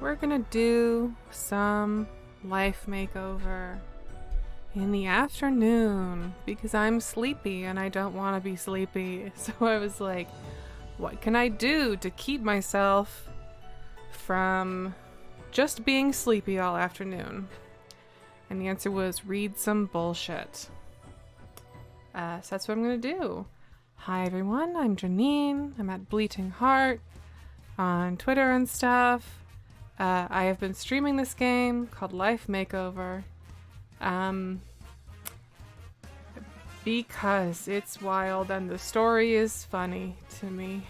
we're gonna do some life makeover in the afternoon because I'm sleepy and I don't want to be sleepy. So I was like, what can I do to keep myself from just being sleepy all afternoon? And the answer was read some bullshit. So that's what I'm gonna do. Hi everyone, I'm Janine. I'm at Bleating Heart on Twitter and stuff. I have been streaming this game called Life Makeover. Because it's wild and the story is funny to me.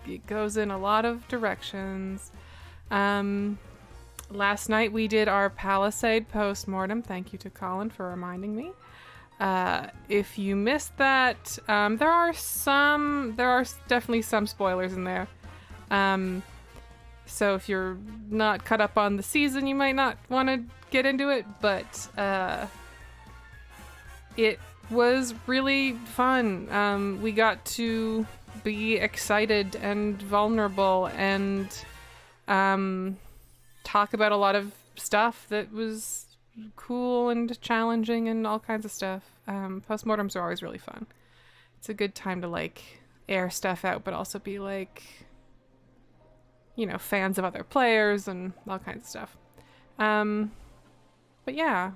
It goes in a lot of directions. Last night we did our Palisade post-mortem. Thank you to Colin for reminding me. If you missed that, there are definitely some spoilers in there. So if you're not caught up on the season, you might not want to get into it, but it was really fun. We got to be excited and vulnerable and talk about a lot of stuff that was cool and challenging and all kinds of stuff. Postmortems are always really fun. It's a good time to like air stuff out, but also be like, you know, fans of other players and all kinds of stuff. But yeah,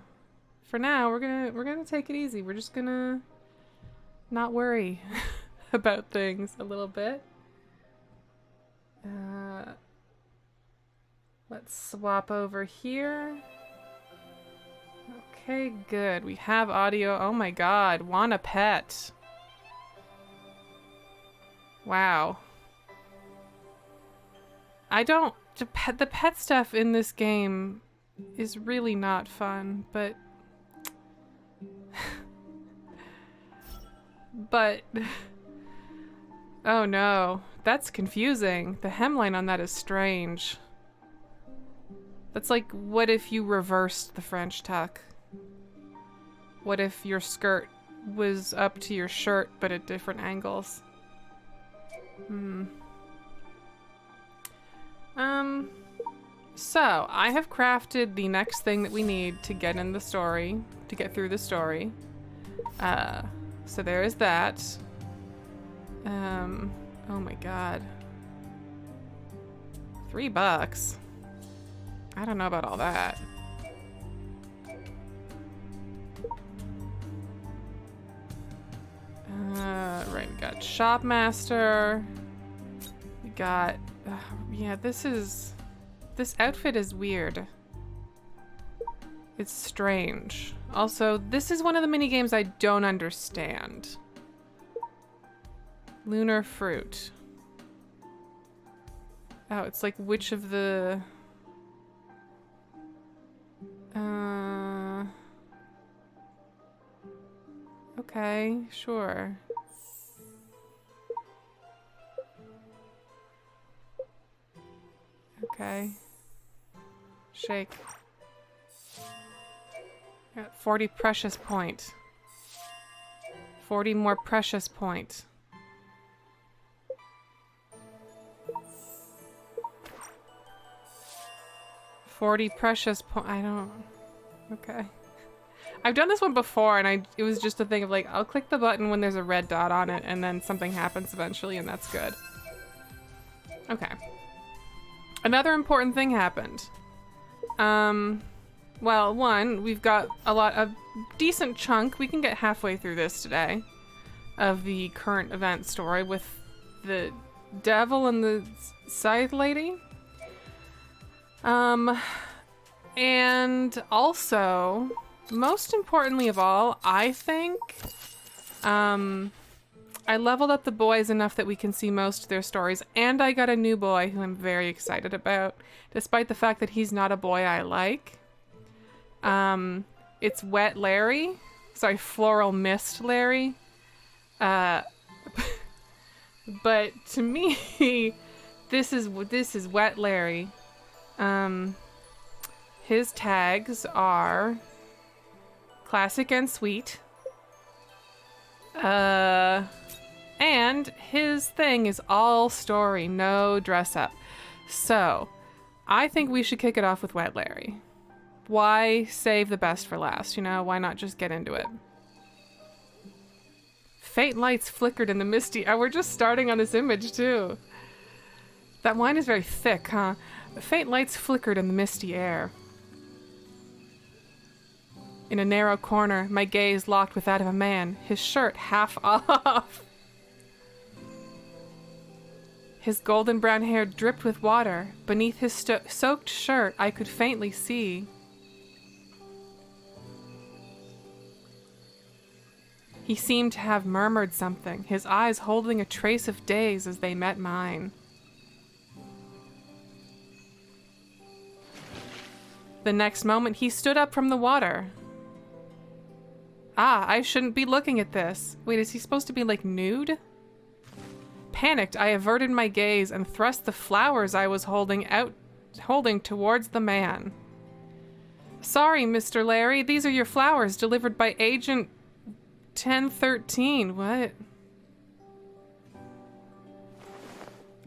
for now we're gonna take it easy. We're just gonna not worry about things a little bit. Let's swap over here. Okay, good. We have audio. Oh my god, want a pet. Wow. The pet stuff in this game is really not fun, but oh no, that's confusing. The hemline on that is strange. That's like, what if you reversed the French tuck? What if your skirt was up to your shirt but at different angles? So I have crafted the next thing that we need to get in the story, to get through the story. So there is that. Oh my god. $3. I don't know about all that. Right, we got Shopmaster. We got, yeah, this outfit is weird. It's strange. Also, this is one of the mini games I don't understand. Lunar fruit. Oh, it's like which of the... Okay, sure. Okay. Shake. Got 40 precious point. 40 more precious point. I don't... Okay. I've done this one before and it was just a thing of like, I'll click the button when there's a red dot on it and then something happens eventually and that's good. Okay. Another important thing happened. Well, one, we've got a decent chunk, we can get halfway through this today, of the current event story with the devil and the scythe lady. And also, most importantly of all, I think, I leveled up the boys enough that we can see most of their stories, and I got a new boy who I'm very excited about, despite the fact that he's not a boy I like. It's Wet Larry. Sorry, Floral Mist Larry. But to me, this is Wet Larry. His tags are classic and sweet. And his thing is all story, no dress up. So, I think we should kick it off with Wet Larry. Why save the best for last, you know? Why not just get into it? Faint lights flickered in the misty... Oh, we're just starting on this image, too. That wine is very thick, huh? Faint lights flickered in the misty air. In a narrow corner, my gaze locked with that of a man, his shirt half off. His golden brown hair dripped with water. Beneath his soaked shirt, I could faintly see. He seemed to have murmured something, his eyes holding a trace of days as they met mine. The next moment, he stood up from the water. Ah, I shouldn't be looking at this. Wait, is he supposed to be, like, nude? Panicked, I averted my gaze and thrust the flowers I was holding towards the man. Sorry, Mr. Larry, these are your flowers delivered by Agent 1013. What?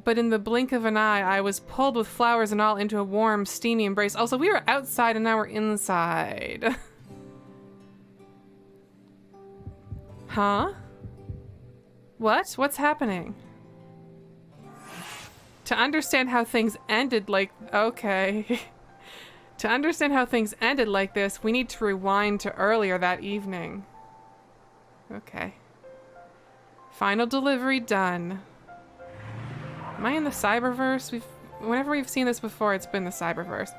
But in the blink of an eye, I was pulled with flowers and all into a warm, steamy embrace. Also, we were outside and now we're inside. Huh? What? What's happening? To understand how things ended like... Okay. To understand how things ended like this, we need to rewind to earlier that evening. Okay. Final delivery done. Am I in the cyberverse? Whenever we've seen this before, it's been the cyberverse.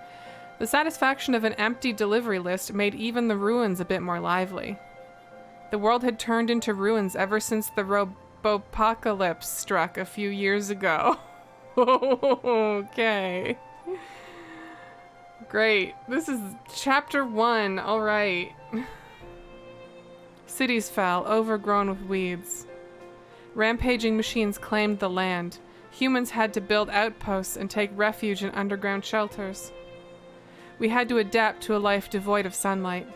The satisfaction of an empty delivery list made even the ruins a bit more lively. The world had turned into ruins ever since the robopocalypse struck a few years ago. Okay. Great. This is chapter 1. All right. Cities fell, overgrown with weeds. Rampaging machines claimed the land. Humans had to build outposts and take refuge in underground shelters. We had to adapt to a life devoid of sunlight.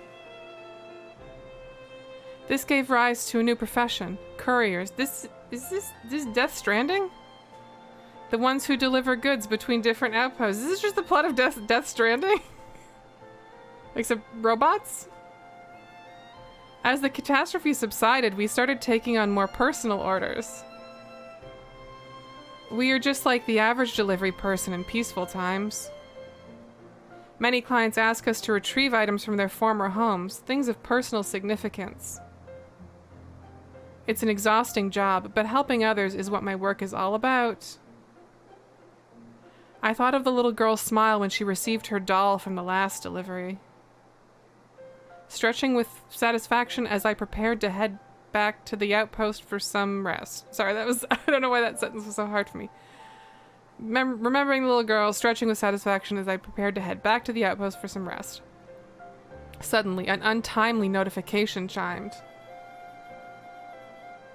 This gave rise to a new profession, couriers. Is this Death Stranding? The ones who deliver goods between different outposts. Is this just the plot of Death Stranding? Except robots? As the catastrophe subsided, we started taking on more personal orders. We are just like the average delivery person in peaceful times. Many clients ask us to retrieve items from their former homes, things of personal significance. It's an exhausting job, but helping others is what my work is all about. I thought of the little girl's smile when she received her doll from the last delivery. Stretching with satisfaction as I prepared to head back to the outpost for some rest. Sorry, I don't know why that sentence was so hard for me. Remembering the little girl, stretching with satisfaction as I prepared to head back to the outpost for some rest. Suddenly, an untimely notification chimed.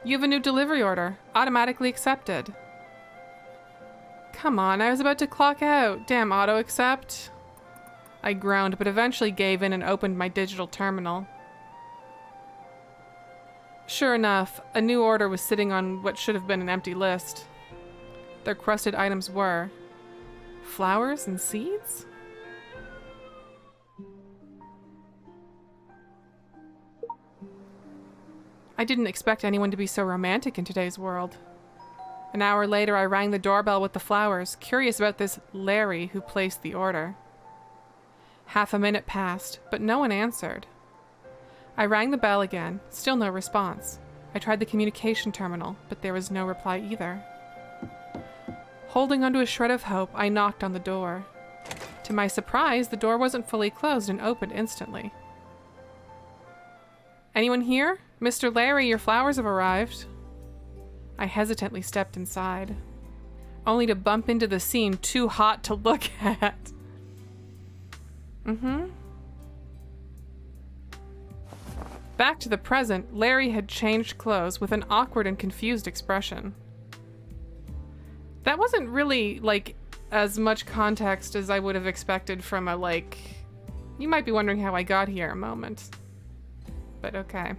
You have a new delivery order. Automatically accepted. Come on, I was about to clock out. Damn auto accept. I groaned, but eventually gave in and opened my digital terminal. Sure enough, a new order was sitting on what should have been an empty list. Their requested items were flowers and seeds? I didn't expect anyone to be so romantic in today's world. An hour later, I rang the doorbell with the flowers, curious about this Larry who placed the order. Half a minute passed, but no one answered. I rang the bell again, still no response. I tried the communication terminal, but there was no reply either. Holding onto a shred of hope, I knocked on the door. To my surprise, the door wasn't fully closed and opened instantly. Anyone here? Mr. Larry, your flowers have arrived. I hesitantly stepped inside, only to bump into the scene too hot to look at. Back to the present, Larry had changed clothes with an awkward and confused expression. That wasn't really, like, as much context as I would have expected from a, like, you might be wondering how I got here moment. But okay.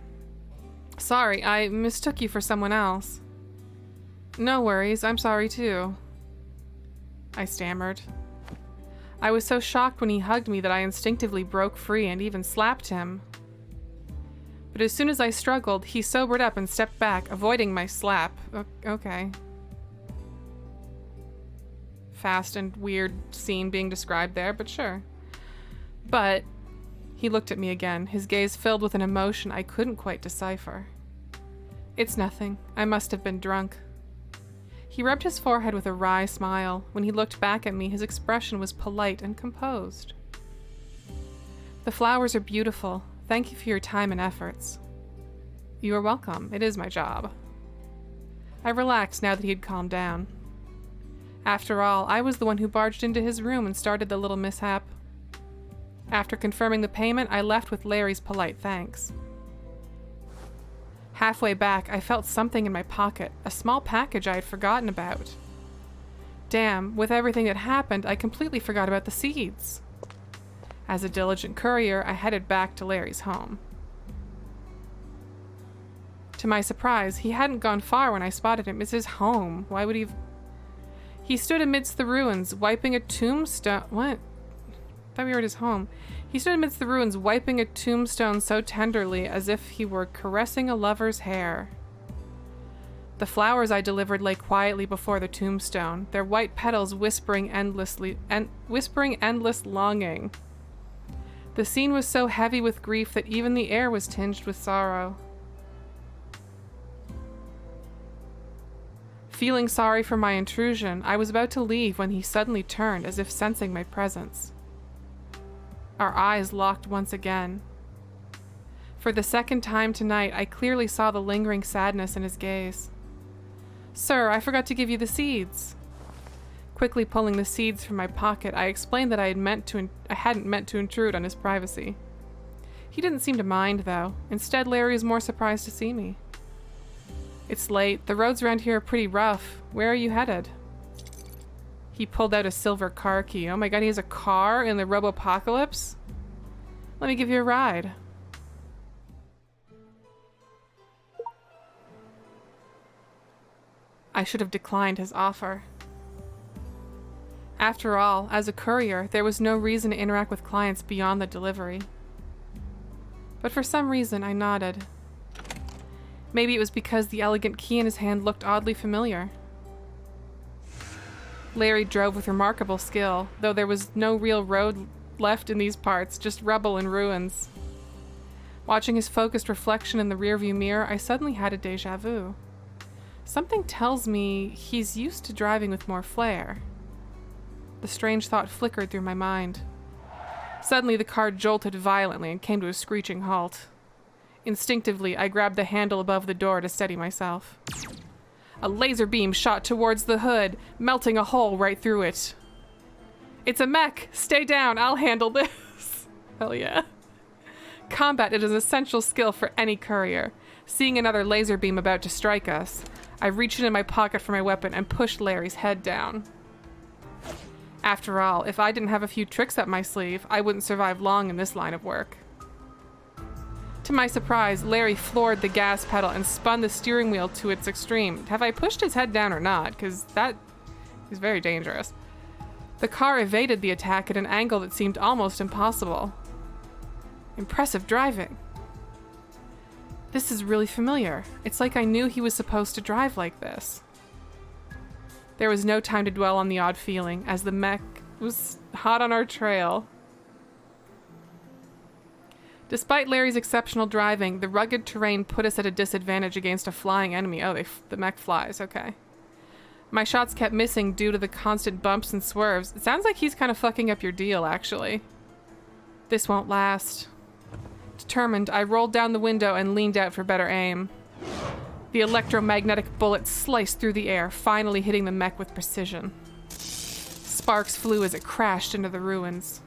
Sorry, I mistook you for someone else. No worries, I'm sorry too. I stammered. I was so shocked when he hugged me that I instinctively broke free and even slapped him. But as soon as I struggled, he sobered up and stepped back, avoiding my slap. Okay. Fast and weird scene being described there, but sure. But he looked at me again, his gaze filled with an emotion I couldn't quite decipher. It's nothing. I must have been drunk. He rubbed his forehead with a wry smile. When he looked back at me, his expression was polite and composed. The flowers are beautiful. Thank you for your time and efforts. You are welcome. It is my job. I relaxed now that he had calmed down. After all, I was the one who barged into his room and started the little mishap. After confirming the payment, I left with Larry's polite thanks. Halfway back, I felt something in my pocket, a small package I had forgotten about. Damn, with everything that happened, I completely forgot about the seeds. As a diligent courier, I headed back to Larry's home. To my surprise, he hadn't gone far when I spotted him. It's his home. Why would he have... He stood amidst the ruins, wiping a tombstone... What? I thought we were at his home. He stood amidst the ruins, wiping a tombstone so tenderly as if he were caressing a lover's hair. The flowers I delivered lay quietly before the tombstone, their white petals whispering endless longing. The scene was so heavy with grief that even the air was tinged with sorrow. Feeling sorry for my intrusion, I was about to leave when he suddenly turned, as if sensing my presence. Our eyes locked once again. For the second time tonight, I clearly saw the lingering sadness in his gaze. Sir, I forgot to give you the seeds. Quickly pulling the seeds from my pocket, I explained that I hadn't meant to intrude on his privacy. He didn't seem to mind, though. Instead, Larry was more surprised to see me. It's late. The roads around here are pretty rough. Where are you headed? He pulled out a silver car key. Oh my god, he has a car in the Robopocalypse? Let me give you a ride. I should have declined his offer. After all, as a courier, there was no reason to interact with clients beyond the delivery. But for some reason, I nodded. Maybe it was because the elegant key in his hand looked oddly familiar. Larry drove with remarkable skill, though there was no real road left in these parts, just rubble and ruins. Watching his focused reflection in the rearview mirror, I suddenly had a déjà vu. Something tells me he's used to driving with more flair. The strange thought flickered through my mind. Suddenly, the car jolted violently and came to a screeching halt. Instinctively, I grabbed the handle above the door to steady myself. A laser beam shot towards the hood, melting a hole right through it. It's a mech! Stay down, I'll handle this! Hell yeah. Combat is an essential skill for any courier. Seeing another laser beam about to strike us, I reached into my pocket for my weapon and pushed Larry's head down. After all, if I didn't have a few tricks up my sleeve, I wouldn't survive long in this line of work. To my surprise, Larry floored the gas pedal and spun the steering wheel to its extreme. Have I pushed his head down or not? Because that is very dangerous. The car evaded the attack at an angle that seemed almost impossible. Impressive driving. This is really familiar. It's like I knew he was supposed to drive like this. There was no time to dwell on the odd feeling, as the mech was hot on our trail. Despite Larry's exceptional driving, the rugged terrain put us at a disadvantage against a flying enemy. Oh, the mech flies, okay. My shots kept missing due to the constant bumps and swerves. It sounds like he's kind of fucking up your deal, actually. This won't last. Determined, I rolled down the window and leaned out for better aim. The electromagnetic bullet sliced through the air, finally hitting the mech with precision. Sparks flew as it crashed into the ruins.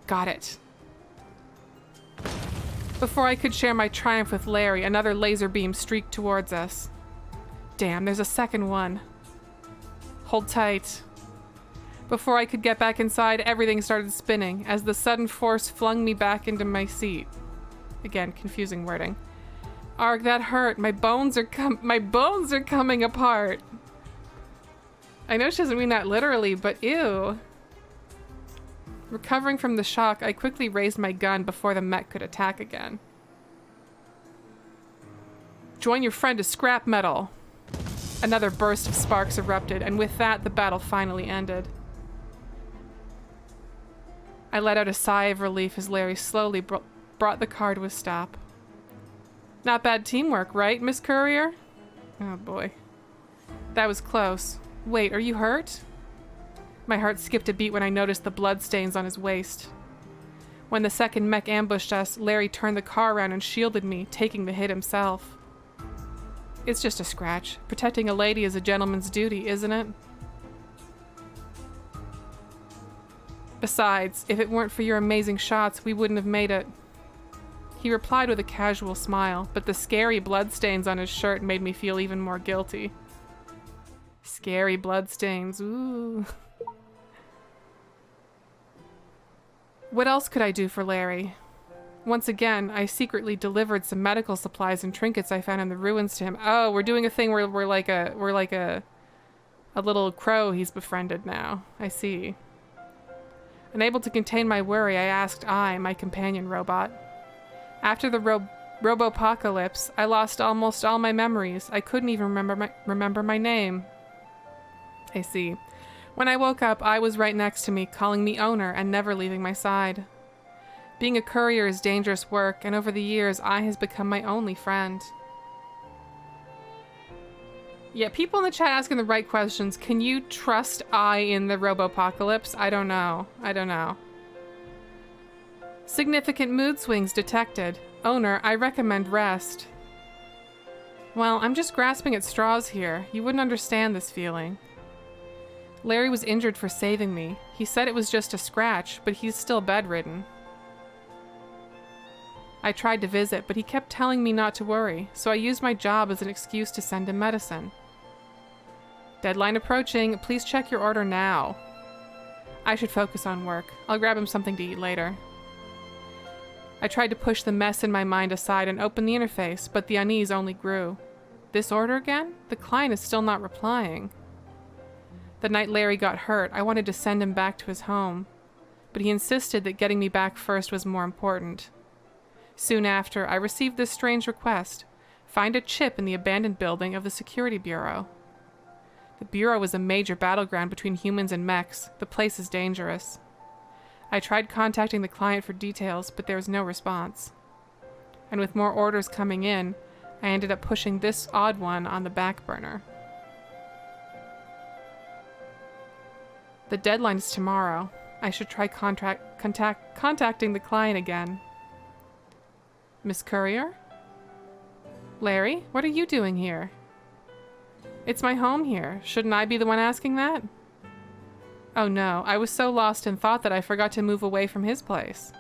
Got it. Before I could share my triumph with Larry, another laser beam streaked towards us. Damn, there's a second one. Hold tight. Before I could get back inside, everything started spinning as the sudden force flung me back into my seat. Again, confusing wording. Arg, that hurt. My bones are coming apart. I know she doesn't mean that literally, but ew. Recovering from the shock, I quickly raised my gun before the mech could attack again. Join your friend to scrap metal. Another burst of sparks erupted, and with that, the battle finally ended. I let out a sigh of relief as Larry slowly brought the car to a stop. Not bad teamwork, right, Miss Courier? Oh boy. That was close. Wait, are you hurt? My heart skipped a beat when I noticed the bloodstains on his waist. When the second mech ambushed us, Larry turned the car around and shielded me, taking the hit himself. It's just a scratch. Protecting a lady is a gentleman's duty, isn't it? Besides, if it weren't for your amazing shots, we wouldn't have made it. He replied with a casual smile, but the scary bloodstains on his shirt made me feel even more guilty. Scary bloodstains, ooh. What else could I do for Larry? Once again, I secretly delivered some medical supplies and trinkets I found in the ruins to him. Oh, we're doing a thing where we're like a little crow he's befriended now. I see. Unable to contain my worry, I asked my companion robot. After the robopocalypse, I lost almost all my memories. I couldn't even remember my name. I see. When I woke up, I was right next to me, calling me owner and never leaving my side. Being a courier is dangerous work, and over the years, I has become my only friend. Yeah, people in the chat asking the right questions. Can you trust in the robopocalypse? I don't know. I don't know. Significant mood swings detected. Owner, I recommend rest. Well, I'm just grasping at straws here. You wouldn't understand this feeling. Larry was injured for saving me. He said it was just a scratch, but he's still bedridden. I tried to visit, but he kept telling me not to worry, so I used my job as an excuse to send him medicine. Deadline approaching. Please check your order now. I should focus on work. I'll grab him something to eat later. I tried to push the mess in my mind aside and open the interface, but the unease only grew. This order again? The client is still not replying. The night Larry got hurt, I wanted to send him back to his home, but he insisted that getting me back first was more important. Soon after, I received this strange request. Find a chip in the abandoned building of the Security Bureau. The Bureau is a major battleground between humans and mechs. The place is dangerous. I tried contacting the client for details, but there was no response. And with more orders coming in, I ended up pushing this odd one on the back burner. The deadline is tomorrow. I should try contacting the client again. Miss Courier? Larry, what are you doing here? It's my home here. Shouldn't I be the one asking that? Oh no, I was so lost in thought that I forgot to move away from his place.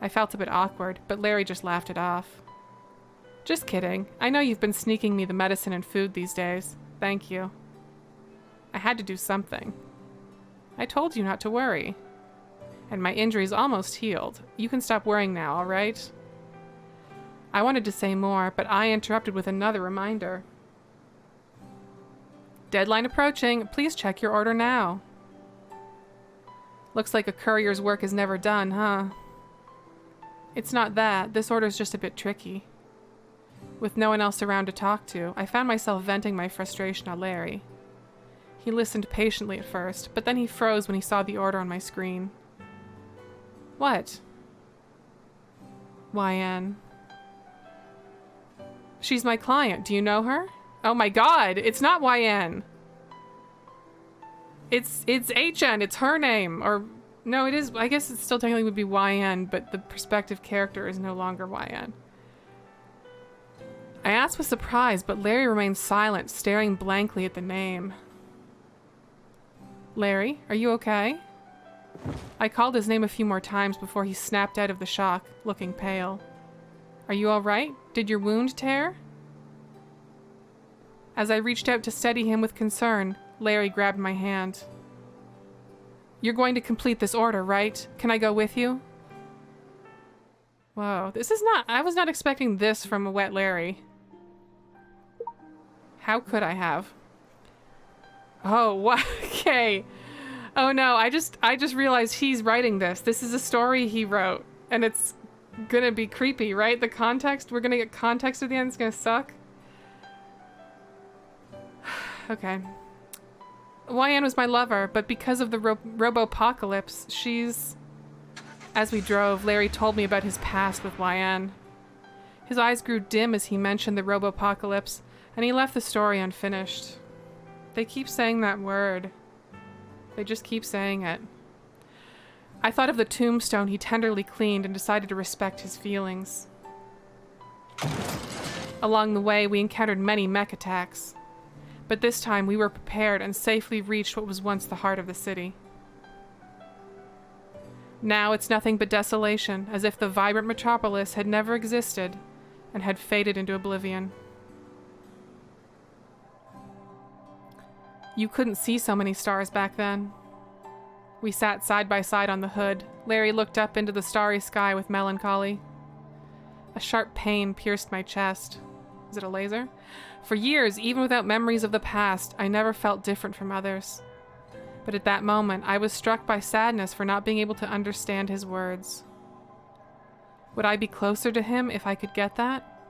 I felt a bit awkward, but Larry just laughed it off. Just kidding. I know you've been sneaking me the medicine and food these days. Thank you. I had to do something. I told you not to worry. And my injury's almost healed. You can stop worrying now, all right? I wanted to say more, but I interrupted with another reminder. Deadline approaching. Please check your order now. Looks like a courier's work is never done, huh? It's not that. This order's just a bit tricky. With no one else around to talk to, I found myself venting my frustration on Larry. He listened patiently at first, but then he froze when he saw the order on my screen. What? YN. She's my client. Do you know her? Oh my god, it's not YN. It's HN. It's her name. Or, no, it is. I guess it still technically would be YN, but the prospective character is no longer YN. I asked with surprise, but Larry remained silent, staring blankly at the name. Larry, are you okay? I called his name a few more times before he snapped out of the shock, looking pale. Are you all right? Did your wound tear? As I reached out to steady him with concern, Larry grabbed my hand. You're going to complete this order, right? Can I go with you? Whoa, I was not expecting this from a wet Larry. How could I have? Oh, what? Okay. Oh no, I just realized he's writing this. This is a story he wrote, and it's gonna be creepy, right? The context, we're gonna get context at the end, it's gonna suck. Okay. YN was my lover, but because of the robo-apocalypse, she's... As we drove, Larry told me about his past with YN. His eyes grew dim as he mentioned the robo-apocalypse, and he left the story unfinished. They keep saying that word. They just keep saying it. I thought of the tombstone he tenderly cleaned and decided to respect his feelings. Along the way, we encountered many mech attacks. But this time, we were prepared and safely reached what was once the heart of the city. Now it's nothing but desolation, as if the vibrant metropolis had never existed and had faded into oblivion. You couldn't see so many stars back then. We sat side by side on the hood. Larry looked up into the starry sky with melancholy. A sharp pain pierced my chest. Is it a laser? For years, even without memories of the past, I never felt different from others. But at that moment, I was struck by sadness for not being able to understand his words. Would I be closer to him if I could get that?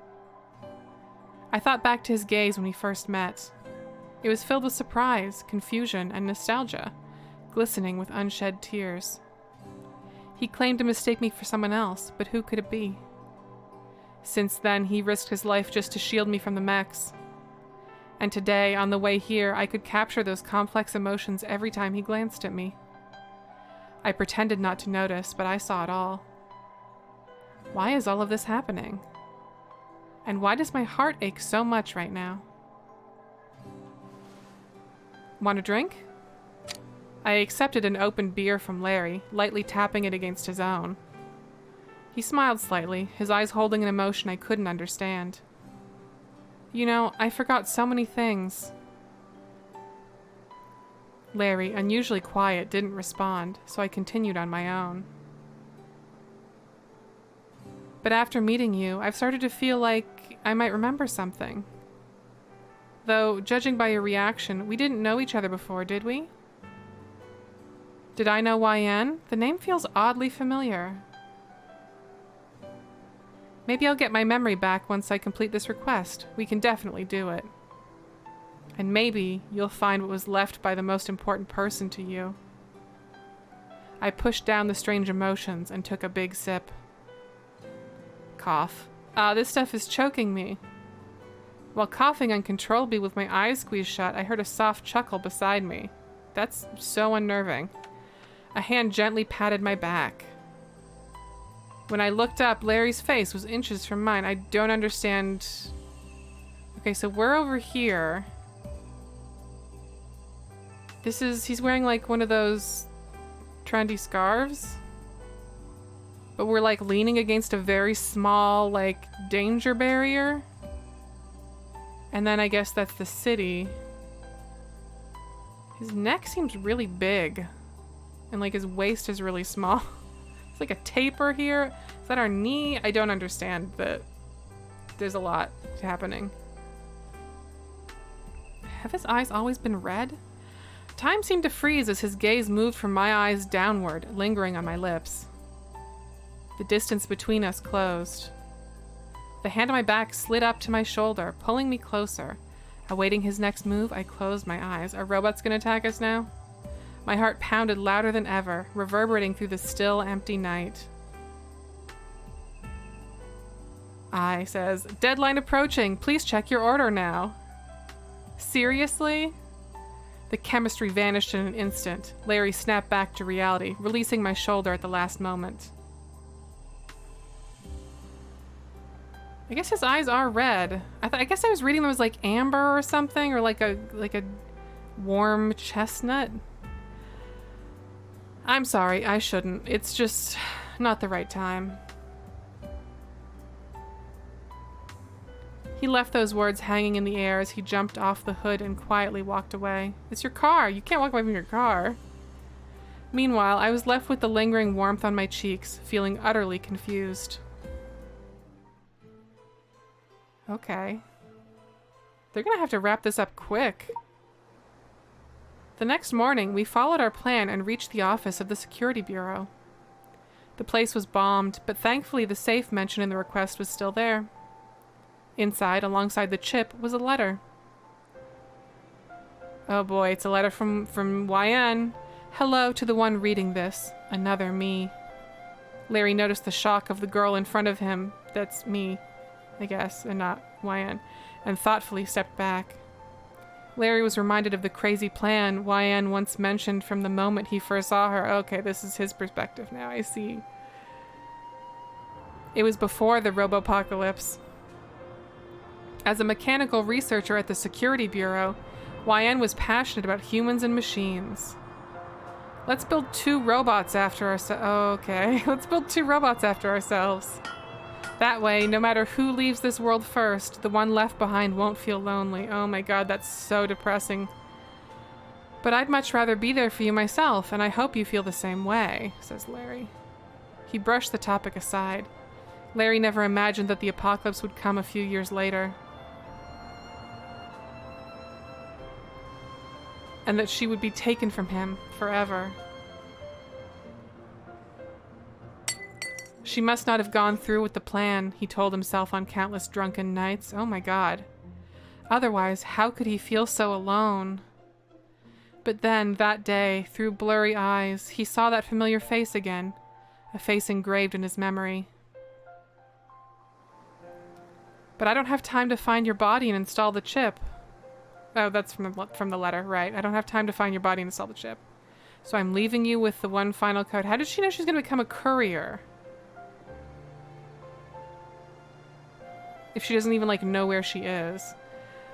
I thought back to his gaze when we first met. It was filled with surprise, confusion, and nostalgia, glistening with unshed tears. He claimed to mistake me for someone else, but who could it be? Since then, he risked his life just to shield me from the mechs. And today, on the way here, I could capture those complex emotions every time he glanced at me. I pretended not to notice, but I saw it all. Why is all of this happening? And why does my heart ache so much right now? Want a drink? I accepted an open beer from Larry, lightly tapping it against his own. He smiled slightly, his eyes holding an emotion I couldn't understand. You know, I forgot so many things. Larry, unusually quiet, didn't respond, so I continued on my own. But after meeting you, I've started to feel like I might remember something. Though, judging by your reaction, we didn't know each other before, did we? Did I know YN? The name feels oddly familiar. Maybe I'll get my memory back once I complete this request. We can definitely do it. And maybe you'll find what was left by the most important person to you. I pushed down the strange emotions and took a big sip. Cough. This stuff is choking me. While coughing uncontrollably with my eyes squeezed shut, I heard a soft chuckle beside me. That's so unnerving. A hand gently patted my back. When I looked up, Larry's face was inches from mine. I don't understand. Okay, so we're over here. He's wearing like one of those trendy scarves. But we're like leaning against a very small, like, danger barrier. And then I guess that's the city. His neck seems really big. And like his waist is really small. It's like a taper here. Is that our knee? I don't understand, but there's a lot happening. Have his eyes always been red? Time seemed to freeze as his gaze moved from my eyes downward, lingering on my lips. The distance between us closed. The hand on my back slid up to my shoulder, pulling me closer. Awaiting his next move, I closed my eyes. Are robots gonna attack us now? My heart pounded louder than ever, reverberating through the still, empty night. I says, "Deadline approaching. Please check your order now." Seriously? The chemistry vanished in an instant. Larry snapped back to reality, releasing my shoulder at the last moment. I guess his eyes are red. I guess I was reading them as like amber or something, or like a warm chestnut. I'm sorry, I shouldn't. It's just not the right time. He left those words hanging in the air as he jumped off the hood and quietly walked away. It's your car. You can't walk away from your car. Meanwhile, I was left with the lingering warmth on my cheeks, feeling utterly confused. Okay. They're gonna have to wrap this up quick. The next morning, we followed our plan and reached the office of the Security Bureau. The place was bombed, but thankfully the safe mentioned in the request was still there. Inside, alongside the chip, was a letter. Oh boy, it's a letter from YN. Hello to the one reading this. Another me. Larry noticed the shock of the girl in front of him. That's me, I guess, and not YN, and thoughtfully stepped back. Larry was reminded of the crazy plan YN once mentioned from the moment he first saw her. Okay, this is his perspective now, I see. It was before the robopocalypse. As a mechanical researcher at the Security Bureau, YN was passionate about humans and machines. Let's build 2 robots after ourselves. Oh, okay, let's build 2 robots after ourselves. That way, no matter who leaves this world first, the one left behind won't feel lonely. Oh my god, that's so depressing. But I'd much rather be there for you myself, and I hope you feel the same way, says Larry. He brushed the topic aside. Larry never imagined that the apocalypse would come a few years later. And that she would be taken from him forever. She must not have gone through with the plan, he told himself on countless drunken nights. Oh my god. Otherwise, how could he feel so alone? But then, that day, through blurry eyes, he saw that familiar face again, a face engraved in his memory. But I don't have time to find your body and install the chip. Oh, that's from the letter, right. I don't have time to find your body and install the chip. So I'm leaving you with the one final code. How did she know she's going to become a courier? If she doesn't even, like, know where she is.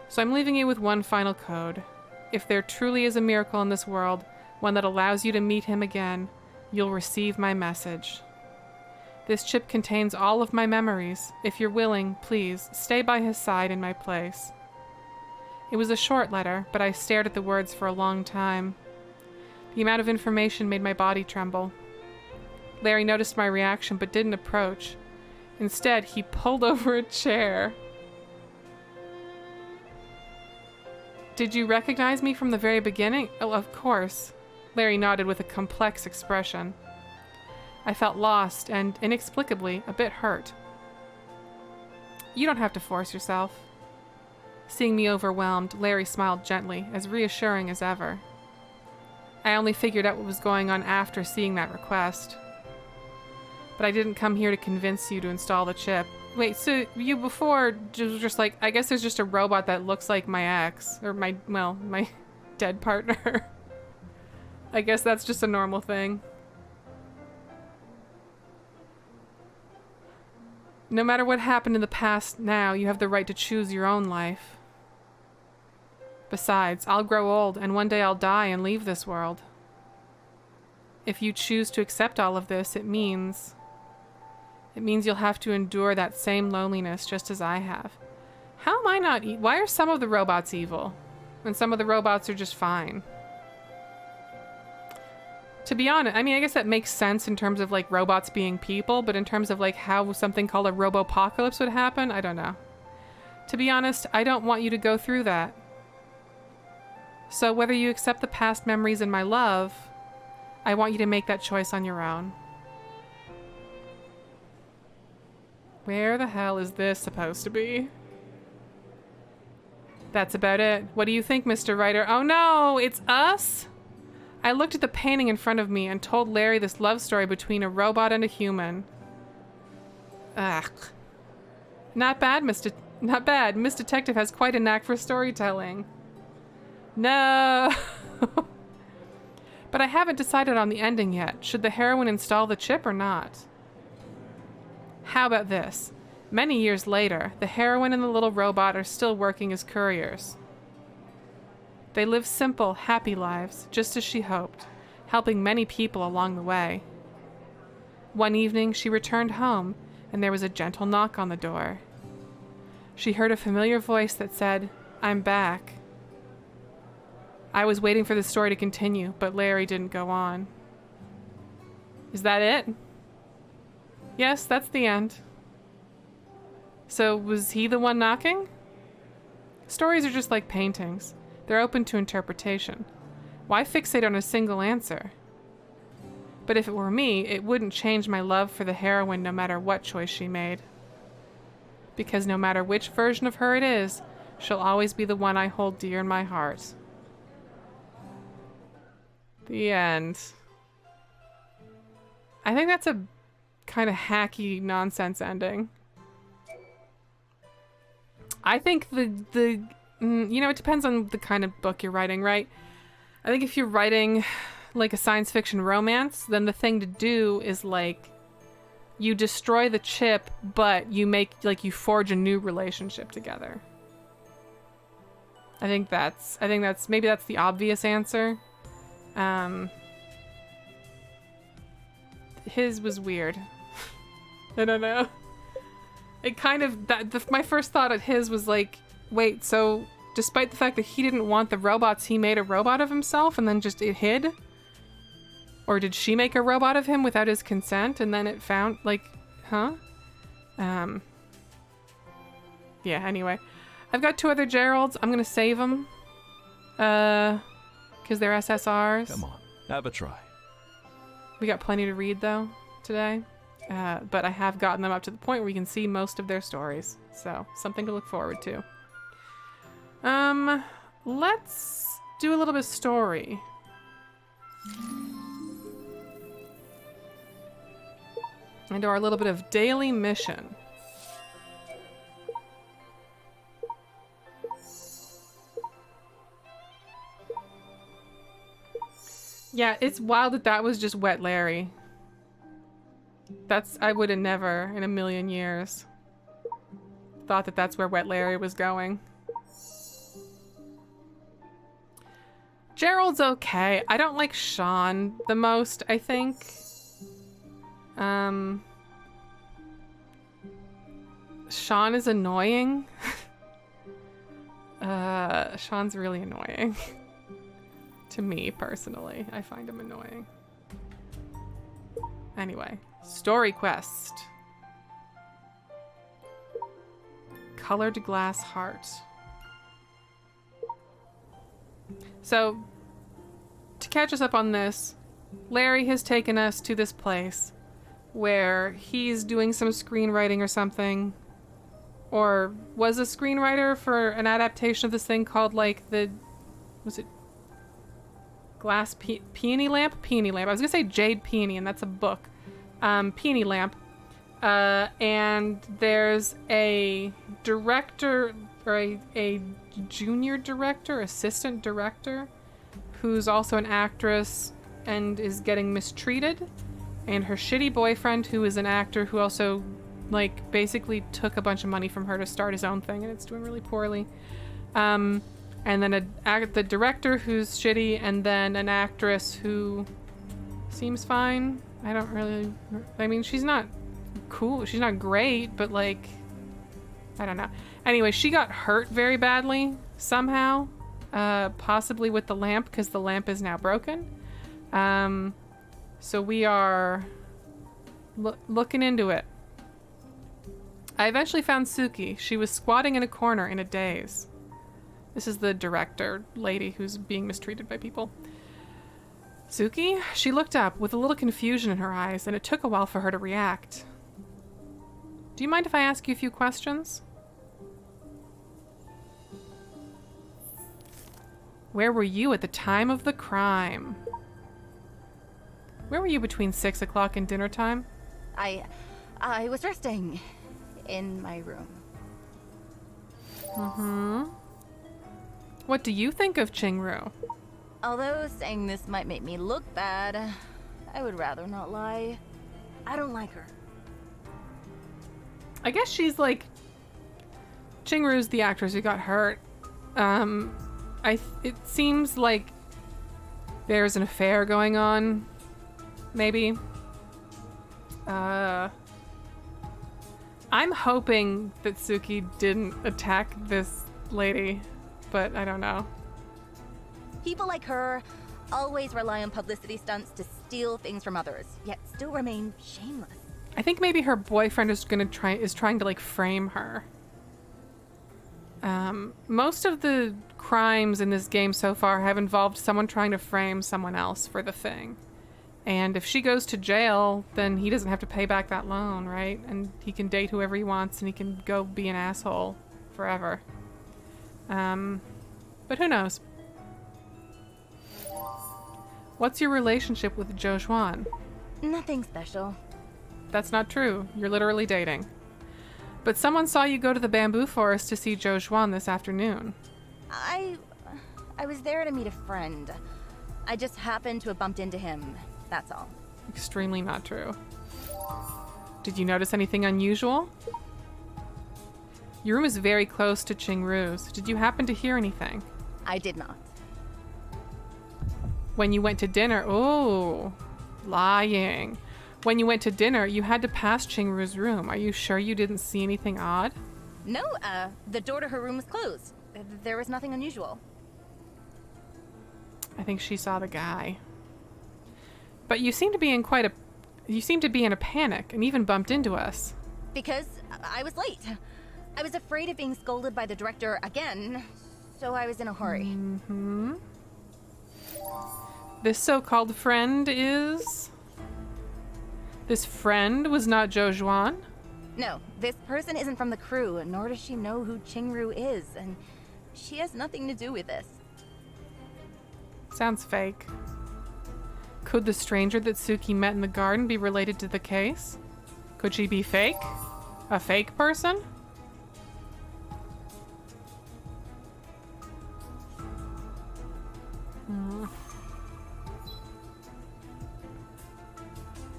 So I'm leaving you with one final code. If there truly is a miracle in this world, one that allows you to meet him again, you'll receive my message. This chip contains all of my memories. If you're willing, please, stay by his side in my place. It was a short letter, but I stared at the words for a long time. The amount of information made my body tremble. Larry noticed my reaction, but didn't approach. Instead, he pulled over a chair. Did you recognize me from the very beginning? Oh, of course. Larry nodded with a complex expression. I felt lost and, inexplicably, a bit hurt. You don't have to force yourself. Seeing me overwhelmed, Larry smiled gently, as reassuring as ever. I only figured out what was going on after seeing that request. But I didn't come here to convince you to install the chip. Wait, so you before just like, I guess there's just a robot that looks like my ex, or my dead partner. I guess that's just a normal thing. No matter what happened in the past, now you have the right to choose your own life. Besides, I'll grow old, and one day I'll die and leave this world. If you choose to accept all of this, it means you'll have to endure that same loneliness just as I have. How am I not why are some of the robots evil? And some of the robots are just fine? To be honest, I mean, I guess that makes sense in terms of, like, robots being people, but in terms of, like, how something called a robopocalypse would happen, I don't know. To be honest, I don't want you to go through that. So whether you accept the past memories and my love, I want you to make that choice on your own. Where the hell is this supposed to be? That's about it. What do you think, Mr. Writer? Oh no, it's us? I looked at the painting in front of me and told Larry this love story between a robot and a human. Ugh. Not bad, Not bad. Miss Detective has quite a knack for storytelling. No. But I haven't decided on the ending yet. Should the heroine install the chip or not? How about this? Many years later, the heroine and the little robot are still working as couriers. They live simple, happy lives, just as she hoped, helping many people along the way. One evening, she returned home, and there was a gentle knock on the door. She heard a familiar voice that said, "I'm back." I was waiting for the story to continue, but Larry didn't go on. Is that it? Yes, that's the end. So, was he the one knocking? Stories are just like paintings. They're open to interpretation. Why fixate on a single answer? But if it were me, it wouldn't change my love for the heroine no matter what choice she made. Because no matter which version of her it is, she'll always be the one I hold dear in my heart. The end. I think that's a kind of hacky nonsense ending. I think the you know, it depends on the kind of book you're writing, right? I think if you're writing like a science fiction romance, then the thing to do is like you destroy the chip, but you make like you forge a new relationship together. I think that's maybe that's the obvious answer. His was weird. I don't know. It kind of my first thought at his was like, wait, so despite the fact that he didn't want the robots, he made a robot of himself and then just it hid? Or did she make a robot of him without his consent and then it found, like, huh? Yeah, anyway. I've got 2 other Geralds. I'm gonna save them. Because they're SSRs. Come on, have a try. We got plenty to read, though, today. But I have gotten them up to the point where we can see most of their stories. So, something to look forward to. Let's do a little bit of story. And do our little bit of daily mission. Yeah, it's wild that that was just Wet Larry. I would have never in a million years thought that that's where Wet Larry was going. Gerald's okay. I don't like Sean the most, I think. Sean is annoying. Sean's really annoying. To me, personally. I find him annoying. Anyway, story quest. Colored glass heart. So, to catch us up on this, Larry has taken us to this place where he's doing some screenwriting or something, or was a screenwriter for an adaptation of this thing called, like, was it Glass Peony Lamp? Peony Lamp. I was gonna say Jade Peony, and that's a book. Peony Lamp. And there's a director, or a junior director, assistant director, who's also an actress and is getting mistreated, and her shitty boyfriend, who is an actor who also, like, basically took a bunch of money from her to start his own thing, and it's doing really poorly. And then the director who's shitty, and then an actress who seems fine. I mean, she's not cool. She's not great, but, like, I don't know. Anyway, she got hurt very badly somehow, possibly with the lamp, because the lamp is now broken. So we are looking into it. I eventually found Suki. She was squatting in a corner in a daze. This is the director lady who's being mistreated by people. Suki? She looked up with a little confusion in her eyes, and it took a while for her to react. Do you mind if I ask you a few questions? Where were you at the time of the crime? Where were you between 6 o'clock and dinner time? I was resting in my room. Mm-hmm. What do you think of Chingru? Although saying this might make me look bad, I would rather not lie. I don't like her. I guess she's like... Chingru's the actress who got hurt. It seems like there's an affair going on, maybe. I'm hoping that Suki didn't attack this lady, but I don't know. People like her always rely on publicity stunts to steal things from others, yet still remain shameless. I think maybe her boyfriend is trying to, like, frame her. Most of the crimes in this game so far have involved someone trying to frame someone else for the thing. And if she goes to jail, then he doesn't have to pay back that loan, right? And he can date whoever he wants and he can go be an asshole forever. But who knows? What's your relationship with Zhou Xuan? Nothing special. That's not true. You're literally dating. But someone saw you go to the bamboo forest to see Zhou Xuan this afternoon. I was there to meet a friend. I just happened to have bumped into him. That's all. Extremely not true. Did you notice anything unusual? Your room is very close to Qingru's. Did you happen to hear anything? I did not. When you went to dinner, oh, lying. When you went to dinner, you had to pass Qingru's room. Are you sure you didn't see anything odd? No, the door to her room was closed. There was nothing unusual. I think she saw the guy. But you seem to be in a panic and even bumped into us. Because I was late. I was afraid of being scolded by the director again, so I was in a hurry. Mm-hmm. This so-called friend is... This friend was not Zhou Xuan? No, this person isn't from the crew, nor does she know who Qingru is, and she has nothing to do with this. Sounds fake. Could the stranger that Suki met in the garden be related to the case? Could she be fake? A fake person?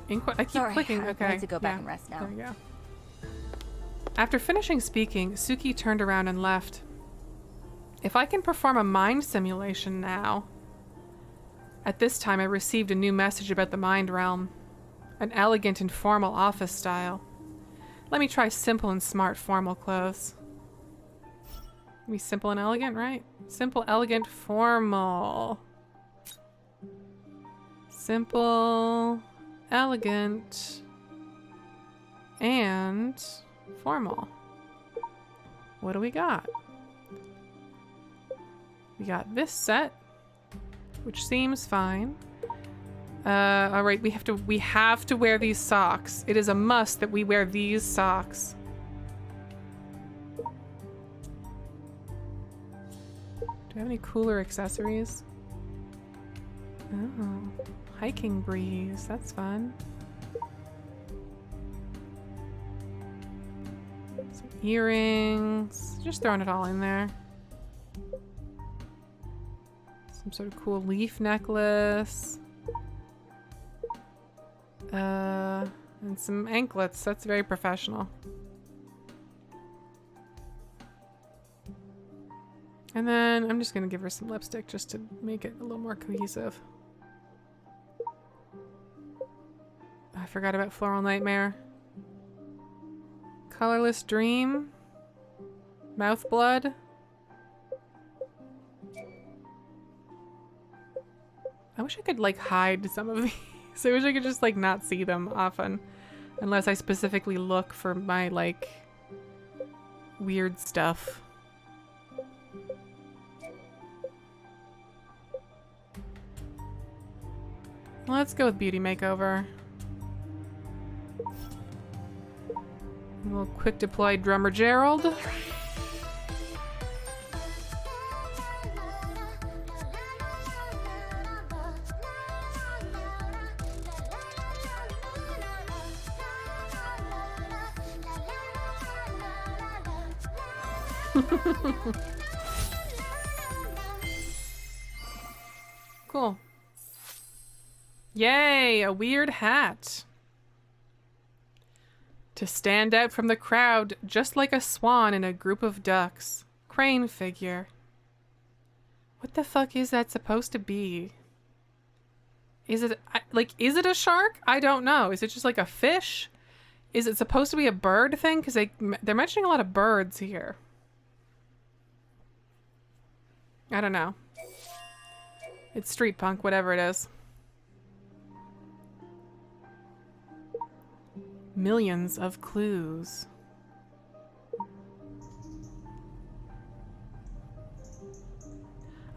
I keep Sorry, clicking. I Okay. need to go back and rest now. There we go. After finishing speaking, Suki turned around and left. If I can perform a mind simulation now... At this time, I received a new message about the mind realm. An elegant and formal office style. Let me try simple and smart formal clothes. Be simple and elegant, right? Simple, elegant, formal. Simple, elegant, and formal. What do we got? We got this set, which seems fine. All right, we have to wear these socks. It is a must that we wear these socks. Do I have any cooler accessories? Oh, hiking breeze. That's fun. Some earrings. Just throwing it all in there. Some sort of cool leaf necklace. And some anklets. That's very professional. And then I'm just gonna give her some lipstick just to make it a little more cohesive. I forgot about Floral Nightmare. Colorless Dream. Mouth Blood. I wish I could like hide some of these. I wish I could just like not see them often. Unless I specifically look for my like weird stuff. Let's go with Beauty Makeover. A little quick deploy Drummer Gerald. Cool. Yay, a weird hat. To stand out from the crowd, just like a swan in a group of ducks. Crane figure. What the fuck is that supposed to be? Is it, is it a shark? I don't know. Is it just like a fish? Is it supposed to be a bird thing? Because they're mentioning a lot of birds here. I don't know. It's street punk, whatever it is. Millions of clues.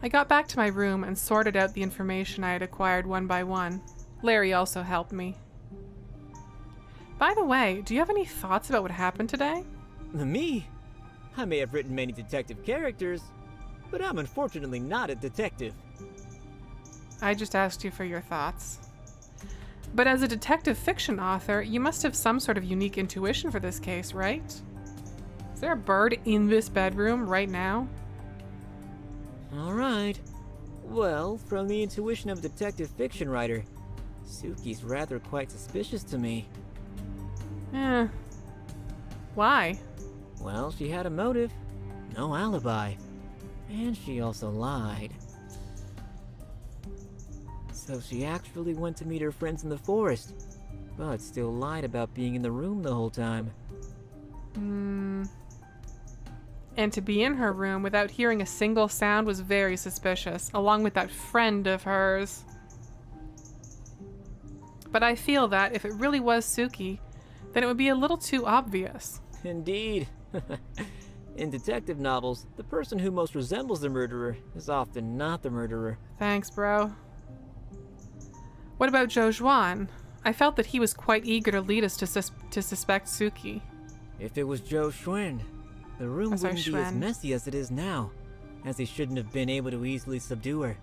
I got back to my room and sorted out the information I had acquired one by one. Larry also helped me. By the way, do you have any thoughts about what happened today? Me? I may have written many detective characters, but I'm unfortunately not a detective. I just asked you for your thoughts. But as a detective fiction author, you must have some sort of unique intuition for this case, right? Is there a bird in this bedroom right now? Alright. Well, from the intuition of a detective fiction writer, Suki's rather quite suspicious to me. Why? Well, she had a motive, no alibi, and she also lied. So she actually went to meet her friends in the forest, but still lied about being in the room the whole time. And to be in her room without hearing a single sound was very suspicious, along with that friend of hers. But I feel that if it really was Suki, then it would be a little too obvious. Indeed. In detective novels, the person who most resembles the murderer is often not the murderer. Thanks, bro. What about Zhou Zhuan? I felt that he was quite eager to lead us to suspect Suki. If it was Zhou Xuan, the room wouldn't be as Xuan. messy as it is now, as he shouldn't have been able to easily subdue her.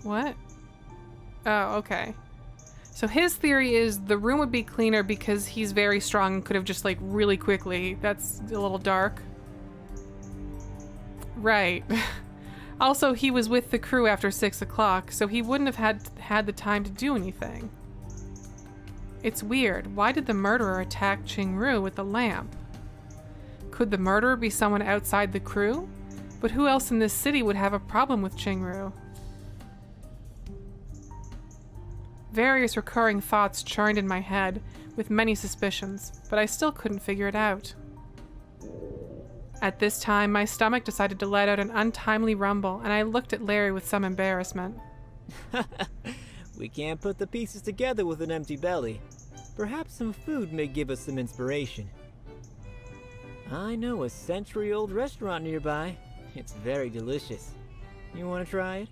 What? Oh, okay. So his theory is the room would be cleaner because he's very strong and could have just, like, really quickly. That's a little dark. Right. Also, he was with the crew after 6 o'clock, so he wouldn't have had the time to do anything. It's weird. Why did the murderer attack Qingru with the lamp? Could the murderer be someone outside the crew? But who else in this city would have a problem with Qingru? Various recurring thoughts churned in my head, with many suspicions, but I still couldn't figure it out. At this time, my stomach decided to let out an untimely rumble, and I looked at Larry with some embarrassment. We can't put the pieces together with an empty belly. Perhaps some food may give us some inspiration. I know a century-old restaurant nearby. It's very delicious. You want to try it?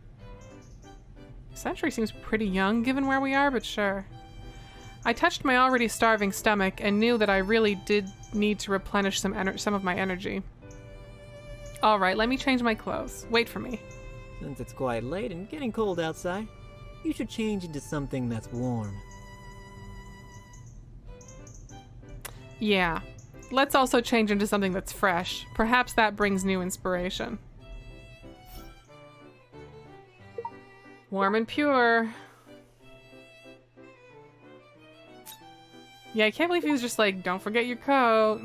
Century seems pretty young given where we are, but sure. I touched my already starving stomach and knew that I really did need to replenish some of my energy. Alright, let me change my clothes. Wait for me. Since it's quite late and getting cold outside, you should change into something that's warm. Yeah. Let's also change into something that's fresh. Perhaps that brings new inspiration. Warm and pure. Yeah, I can't believe he was just like, don't forget your coat.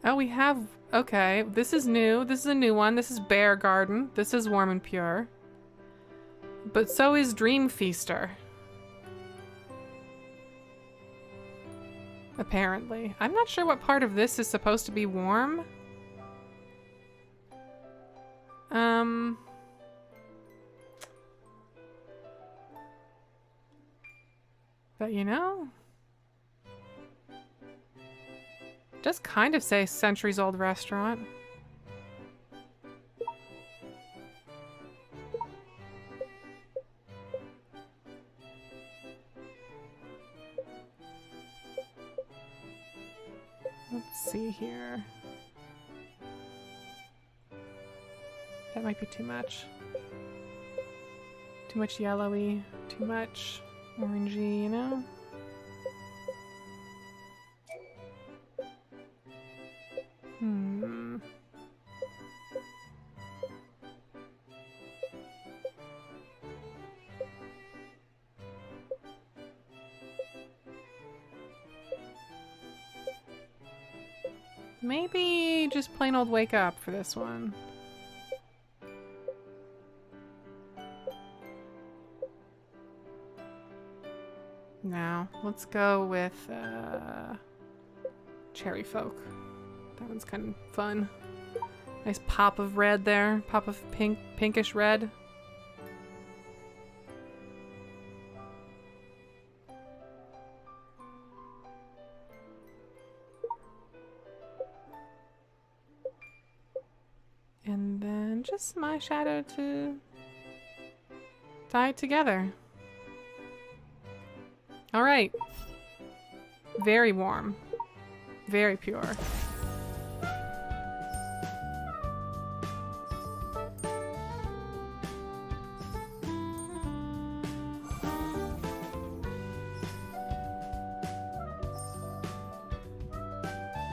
Oh, we have... Okay, this is new. This is a new one. This is Bear Garden. This is warm and pure. But so is Dream Feaster. Apparently. I'm not sure what part of this is supposed to be warm. But you know... Does kind of say centuries old restaurant. Let's see here. That might be too much. Too much yellowy, too much orangey, you know? Maybe just plain old wake up for this one. No, let's go with Cherry Folk. That one's kind of fun. Nice pop of red there, pop of pinkish red. just my shadow to tie together. All right. Very warm. Very pure.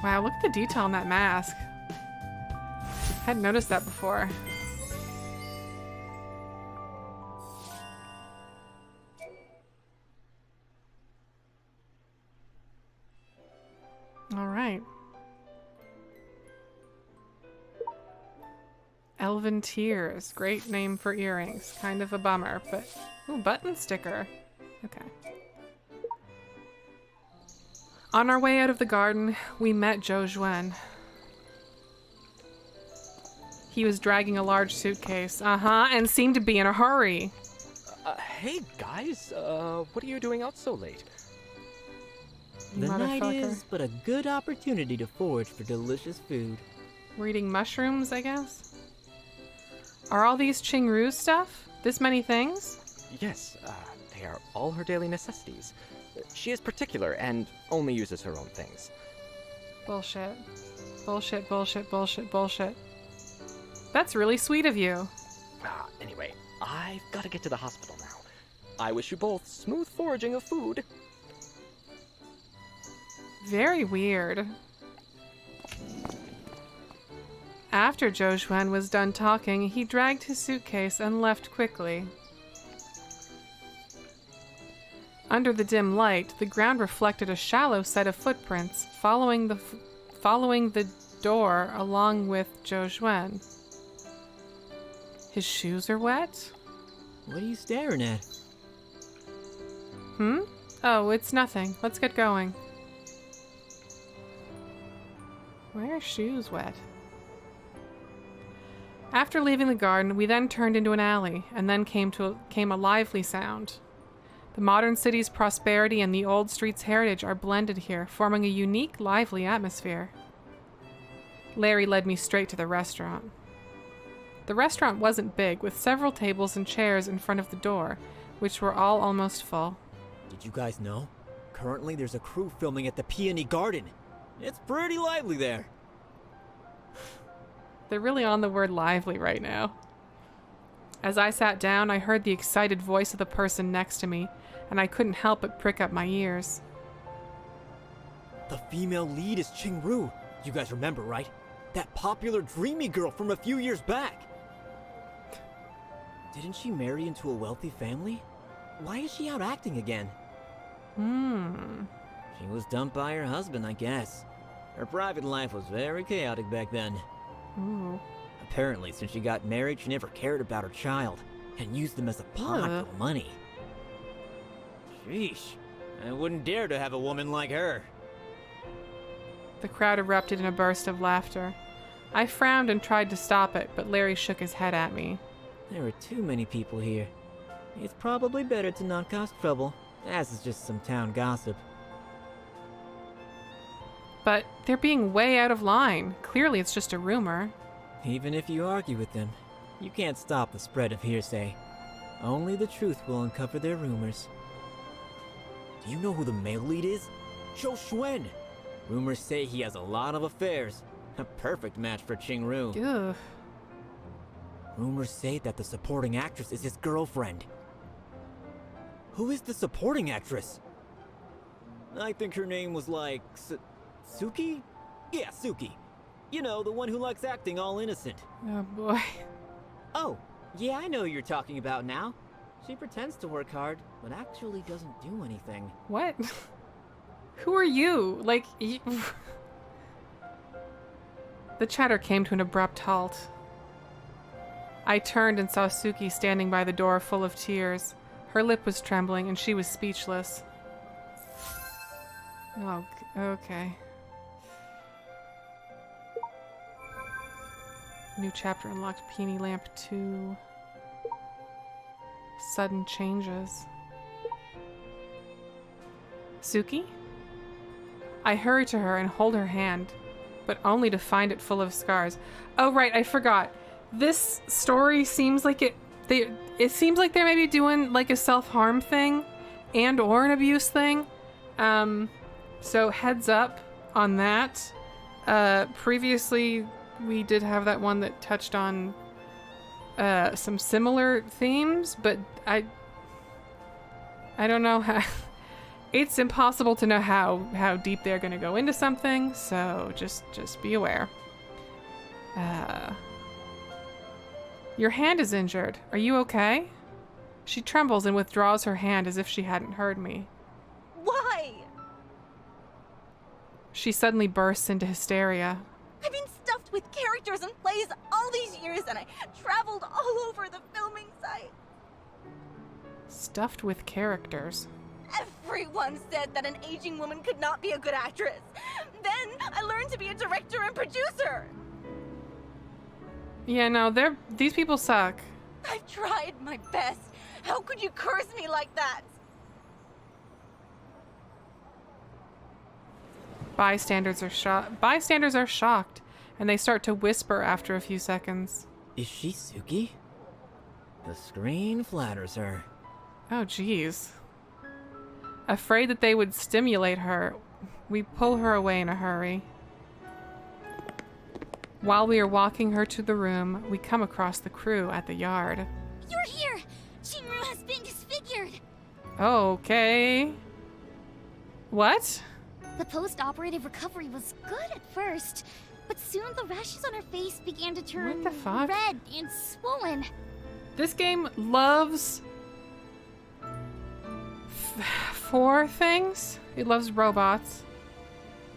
Wow, look at the detail on that mask. Hadn't noticed that before. All right. Elven Tears. Great name for earrings. Kind of a bummer, but... Ooh, button sticker. Okay. On our way out of the garden, we met Zhou Zhuan. He was dragging a large suitcase, and seemed to be in a hurry. Hey guys, what are you doing out so late? The night Motherfucker. is but a good opportunity to forage for delicious food. We're eating mushrooms, I guess? Are all these Qingru stuff? This many things? Yes, they are all her daily necessities. She is particular and only uses her own things. Bullshit. Bullshit, bullshit, bullshit, bullshit. That's really sweet of you. Anyway, I've got to get to the hospital now. I wish you both smooth foraging of food. Very weird. After Zhou Zhuan was done talking, he dragged his suitcase and left quickly. Under the dim light, the ground reflected a shallow set of footprints, following the door along with Zhou Zhuan. His shoes are wet? What are you staring at? Oh, it's nothing. Let's get going. Why are shoes wet? After leaving the garden, we then turned into an alley, and then came a lively sound. The modern city's prosperity and the old street's heritage are blended here, forming a unique, lively atmosphere. Larry led me straight to the restaurant. The restaurant wasn't big, with several tables and chairs in front of the door, which were all almost full. Did you guys know? Currently there's a crew filming at the Peony Garden. It's pretty lively there. They're really on the word lively right now. As I sat down, I heard the excited voice of the person next to me, and I couldn't help but prick up my ears. The female lead is Qingru. You guys remember, right? That popular dreamy girl from a few years back. Didn't she marry into a wealthy family? Why is she out acting again? She was dumped by her husband, I guess. Her private life was very chaotic back then. Ooh. Apparently, since she got married, she never cared about her child and used him as a pawn for money. Sheesh. I wouldn't dare to have a woman like her. The crowd erupted in a burst of laughter. I frowned and tried to stop it, but Larry shook his head at me. There are too many people here. It's probably better to not cause trouble, as is just some town gossip. But they're being way out of line. Clearly it's just a rumor. Even if you argue with them, you can't stop the spread of hearsay. Only the truth will uncover their rumors. Do you know who the male lead is? Zhou Zhuan! Rumors say he has a lot of affairs. A perfect match for Qingru. Ugh. Rumors say that the supporting actress is his girlfriend. Who is the supporting actress? I think her name was like... Suki? Yeah, Suki. You know, the one who likes acting all innocent. Oh boy. Oh, yeah, I know who you're talking about now. She pretends to work hard, but actually doesn't do anything. What? Who are you? Like, The chatter came to an abrupt halt. I turned and saw Suki standing by the door full of tears. Her lip was trembling and she was speechless. Oh, okay. New chapter unlocked. Peony Lamp 2. Sudden changes. Suki? I hurry to her and hold her hand, but only to find it full of scars. Oh right, I forgot. This story seems like it seems like they're maybe doing like a self-harm thing and or an abuse thing. So heads up on that. Previously we did have that one that touched on some similar themes, but I don't know how. It's impossible to know how deep they're going to go into something, so just be aware. Your hand is injured. Are you okay? She trembles and withdraws her hand as if she hadn't heard me. Why? She suddenly bursts into hysteria. I've been stuffed with characters and plays all these years, and I traveled all over the filming site. Stuffed with characters. Everyone said that an aging woman could not be a good actress. Then I learned to be a director and producer. Yeah, no, these people suck. I've tried my best. How could you curse me like that? Bystanders are shocked, and they start to whisper after a few seconds. Is she Suki? The screen flatters her. Oh, jeez. Afraid that they would stimulate her, we pull her away in a hurry. While we are walking her to the room, we come across the crew at the yard. You're here! Shinru has been disfigured! Okay. What? The post-operative recovery was good at first, but soon the rashes on her face began to turn What the fuck? red and swollen. This game loves four things. It loves robots.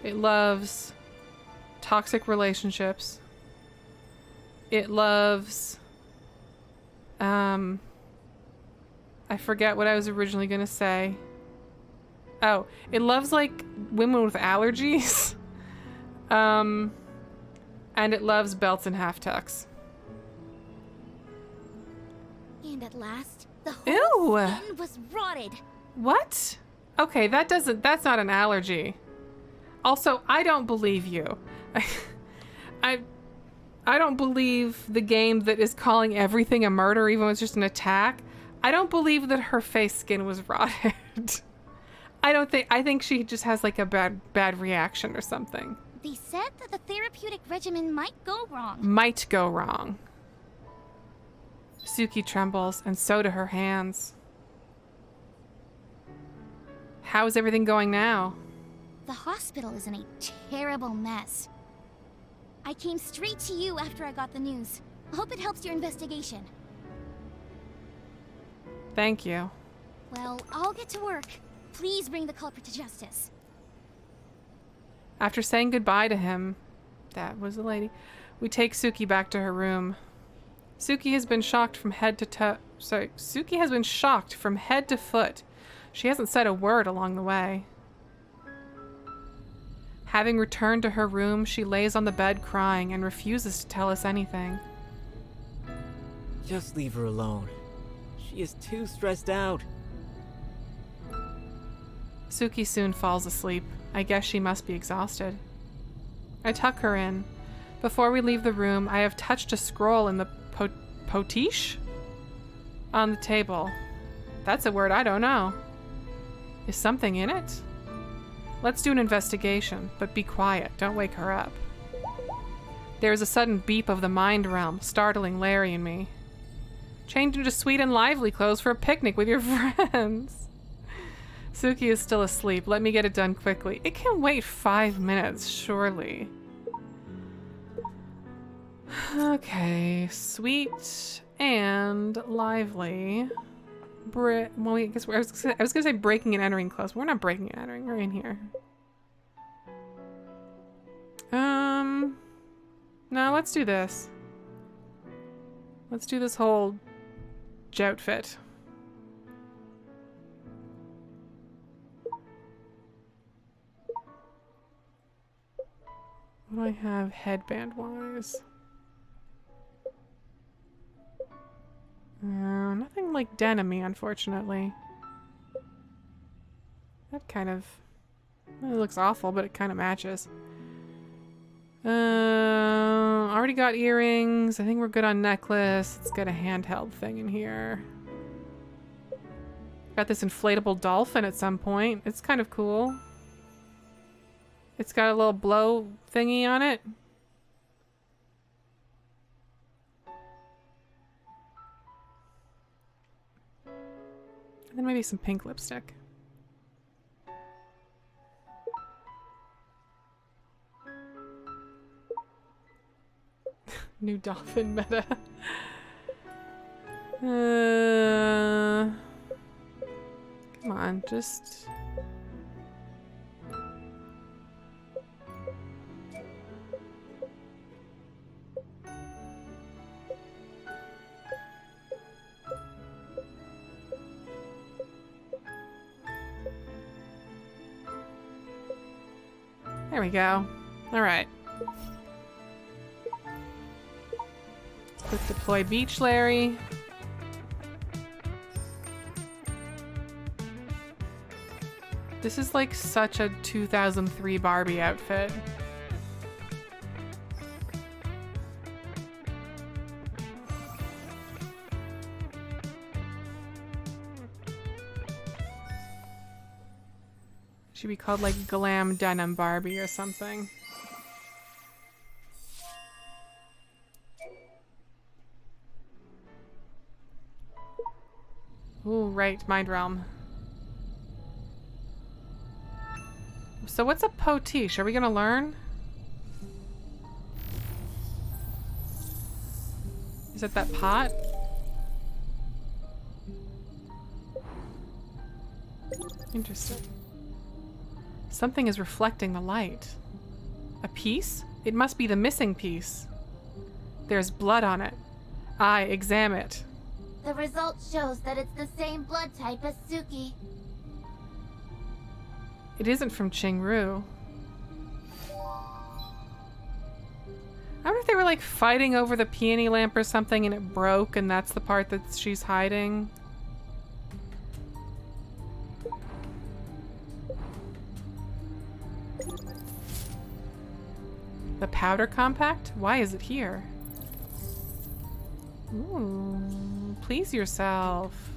It loves toxic relationships. It loves I forget what I was originally gonna say. Oh, it loves like women with allergies. And it loves belts and half tucks. And at last, the whole Ew. skin was rotted. What? Okay, that's not an allergy. Also, I don't believe you. I don't believe the game that is calling everything a murder, even when it's just an attack. I don't believe that her face skin was rotted. I think she just has like a bad reaction or something. They said that the therapeutic regimen might go wrong. Might go wrong. Suki trembles, and so do her hands. How is everything going now? The hospital is in a terrible mess. I came straight to you after I got the news. I hope it helps your investigation. Thank you. Well, I'll get to work. Please bring the culprit to justice. After saying goodbye to him, that was the lady, we take Suki back to her room. Suki has been shocked from head to Suki has been shocked from head to foot. She hasn't said a word along the way. Having returned to her room, she lays on the bed crying and refuses to tell us anything. Just leave her alone. She is too stressed out. Suki soon falls asleep. I guess she must be exhausted. I tuck her in. Before we leave the room, I have touched a scroll in the potiche on the table. That's a word I don't know. Is something in it? Let's do an investigation, but be quiet. Don't wake her up. There is a sudden beep of the mind realm, startling Larry and me. Change into sweet and lively clothes for a picnic with your friends. Suki is still asleep. Let me get it done quickly. It can wait 5 minutes, surely. Okay, sweet and lively. Well, I guess I was gonna say breaking and entering clothes. We're not breaking and entering. We're in here. No, let's do this. Let's do this whole joutfit. What do I have headband-wise? Nothing like denim-y, unfortunately. That kind of... It looks awful, but it kind of matches. Already already got earrings. I think we're good on necklace. Let's get a handheld thing in here. Got this inflatable dolphin at some point. It's kind of cool. It's got a little blow thingy on it. And then maybe some pink lipstick. New dolphin meta. Come on, just... There we go. All right. Quick deploy Beach Larry. This is like such a 2003 Barbie outfit. Should be called like Glam Denim Barbie or something. Ooh, right, Mind Realm. So what's a potiche? Are we gonna learn? Is it that pot? Interesting. Something is reflecting the light. A piece? It must be the missing piece. There's blood on it. I examine it. The result shows that it's the same blood type as Suki. It isn't from Qingru. I wonder if they were like fighting over the peony lamp or something and it broke and that's the part that she's hiding. The powder compact? Why is it here? Ooh, please yourself.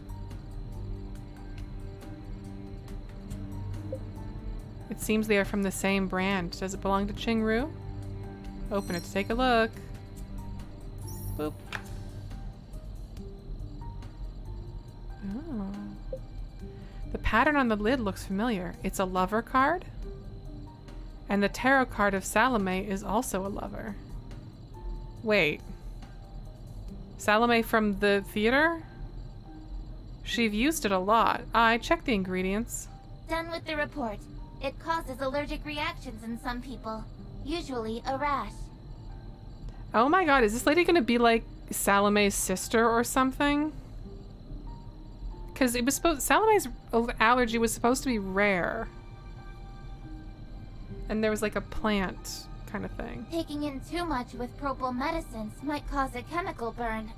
It seems they are from the same brand. Does it belong to Qingru? Open it to take a look. Boop. Oh. The pattern on the lid looks familiar. It's a lover card? And the tarot card of Salome is also a lover. Wait. Salome from the theater? She've used it a lot. I checked the ingredients. Done with the report. It causes allergic reactions in some people. Usually a rash. Oh my god, is this lady gonna be like Salome's sister or something? Because it was supposed... Salome's allergy was supposed to be rare. And there was like a plant kind of thing. Taking in too much with propyl medicines might cause a chemical burn.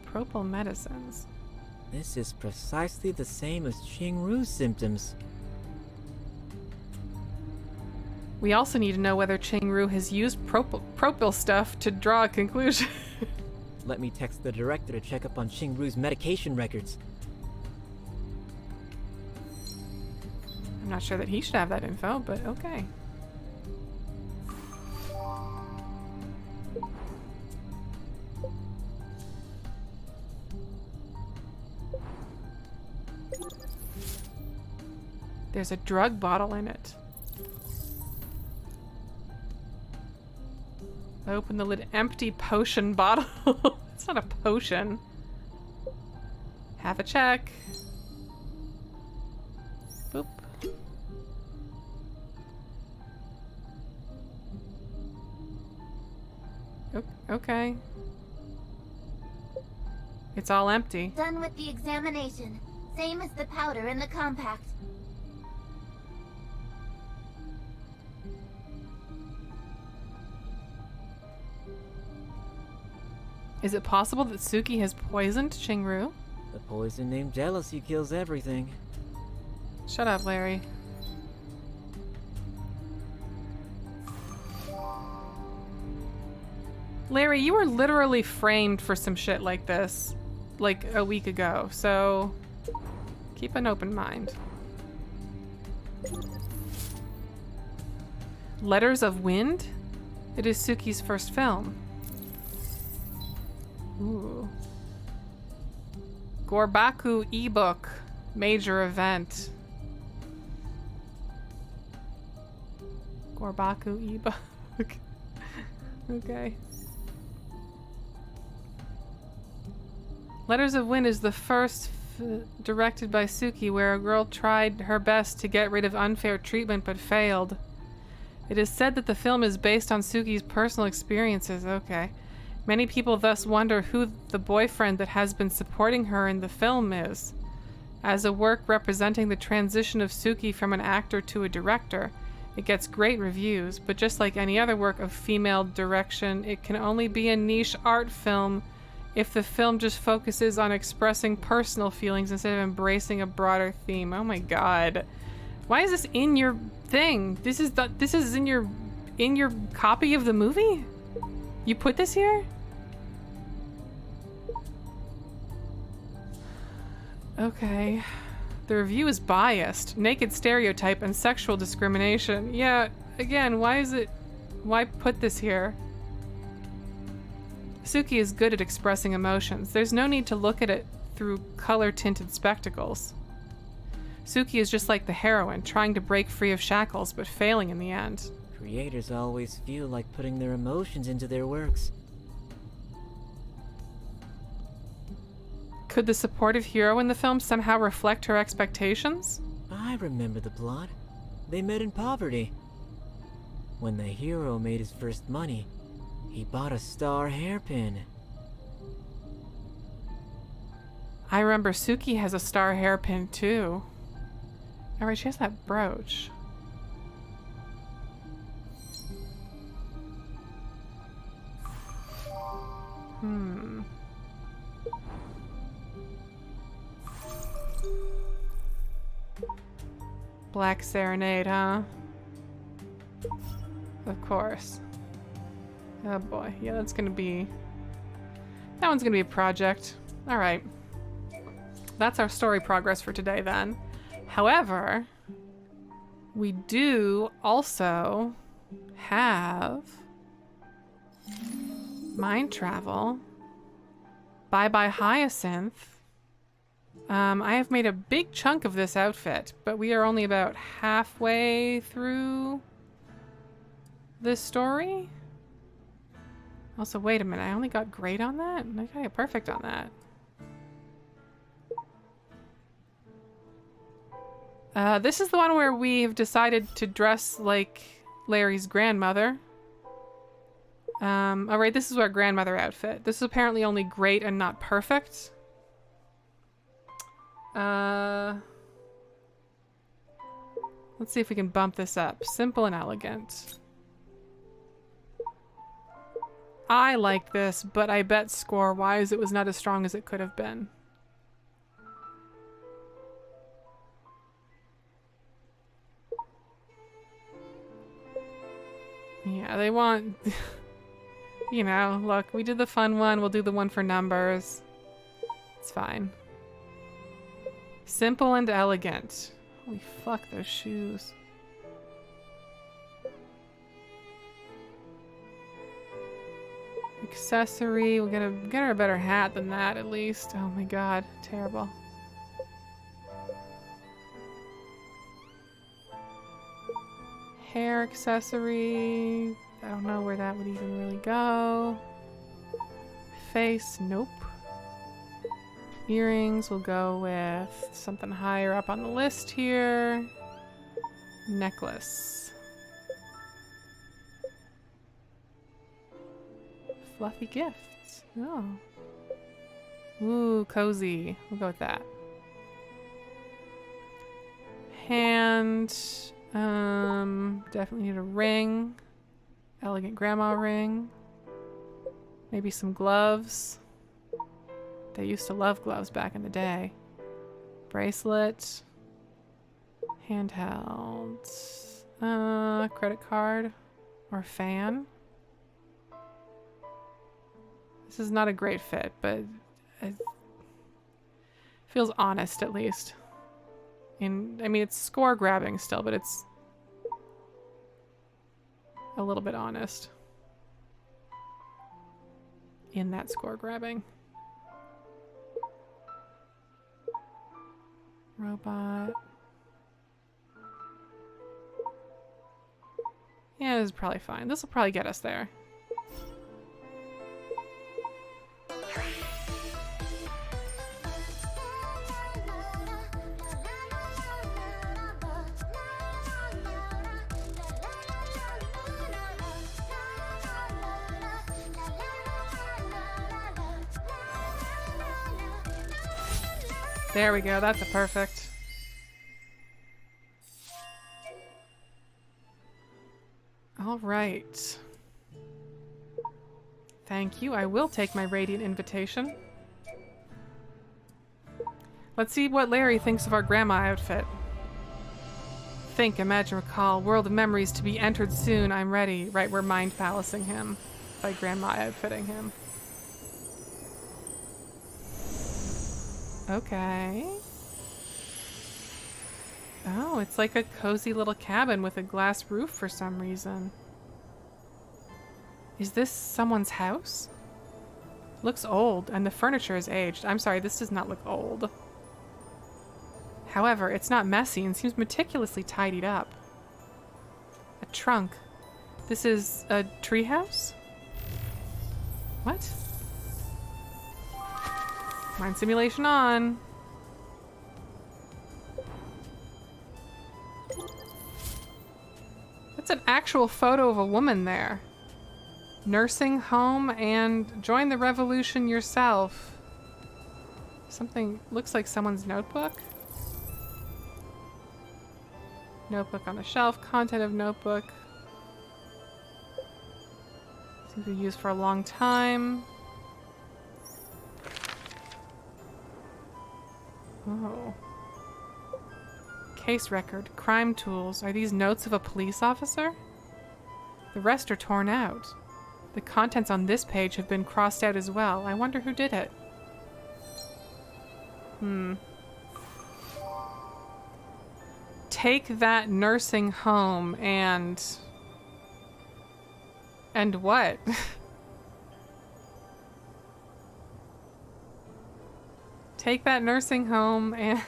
Propyl medicines. This is precisely the same as Qingru's symptoms. We also need to know whether Qingru has used propyl stuff to draw a conclusion. Let me text the director to check up on Qingru's medication records. I'm not sure that he should have that info, but okay. There's a drug bottle in it. Open the lid. Empty potion bottle. It's not a potion. Have a check. Boop. Okay. It's all empty. Done with the examination. Same as the powder in the compact. Is it possible that Suki has poisoned Qingru? The poison named jealousy kills everything. Shut up, Larry. Larry, you were literally framed for some shit like this, like a week ago, so keep an open mind. Letters of Wind? It is Suki's first film. Ooh. Gorbaku ebook. Major event. Gorbaku ebook. Okay. Letters of Wind is the first directed by Suki, where a girl tried her best to get rid of unfair treatment but failed. It is said that the film is based on Suki's personal experiences. Okay. Many people thus wonder who the boyfriend that has been supporting her in the film is. As a work representing the transition of Suki from an actor to a director, it gets great reviews, but just like any other work of female direction, it can only be a niche art film if the film just focuses on expressing personal feelings instead of embracing a broader theme. Oh my god. Why is this in your thing? This is in your copy of the movie? You put this here? Okay. The review is biased. Naked stereotype and sexual discrimination. Yeah, again, why put this here? Suki is good at expressing emotions. There's no need to look at it through color-tinted spectacles. Suki is just like the heroine, trying to break free of shackles, but failing in the end. Creators always feel like putting their emotions into their works. Could the supportive hero in the film somehow reflect her expectations? I remember the plot. They met in poverty. When the hero made his first money, he bought a star hairpin. I remember Suki has a star hairpin too. Alright, she has that brooch. Black Serenade, huh? Of course. Oh boy, yeah, that one's gonna be a project. Alright. That's our story progress for today then. However, we do also have mind travel. Bye Bye Hyacinth. I have made a big chunk of this outfit, but we are only about halfway through this story. Also, wait a minute, I only got great on that? I got perfect on that. This is the one where we've decided to dress like Larry's grandmother. Alright, this is our grandmother outfit. This is apparently only great and not perfect. Let's see if we can bump this up. Simple and elegant. I like this, but I bet score-wise it was not as strong as it could have been. Yeah, they want... you know, look, we did the fun one, we'll do the one for numbers. It's fine. Simple and elegant. Holy fuck, those shoes. Accessory, we'll get her a better hat than that at least. Oh my god, terrible. Hair accessory. I don't know where that would even really go. Face, nope. Earrings, we'll go with something higher up on the list here. Necklace. Fluffy gifts. Oh. Ooh, cozy. We'll go with that. Hand. Definitely need a ring. Elegant grandma ring. Maybe some gloves. They used to love gloves back in the day. Bracelet. Handheld. Credit card. Or fan. This is not a great fit, but it feels honest at least. I mean, it's score grabbing still, but it's a little bit honest in that score grabbing. Robot. Yeah, this is probably fine. This will probably get us there. There we go, that's a perfect. All right. Thank you. I will take my radiant invitation. Let's see what Larry thinks of our grandma outfit. Think, imagine, recall. World of memories to be entered soon. I'm ready. Right, we're mind palacing him by grandma outfitting him. Okay. Oh, it's like a cozy little cabin with a glass roof for some reason. Is this someone's house? Looks old, and the furniture is aged. I'm sorry, this does not look old. However, it's not messy and seems meticulously tidied up. A trunk. This is a treehouse? What? Mind simulation on. That's an actual photo of a woman there. Nursing home and join the revolution yourself. Something looks like someone's notebook. Notebook on the shelf. Content of notebook. Seems to be used for a long time. Oh. Case record. Crime tools. Are these notes of a police officer? The rest are torn out. The contents on this page have been crossed out as well. I wonder who did it. Take that nursing home and what? Take that nursing home and...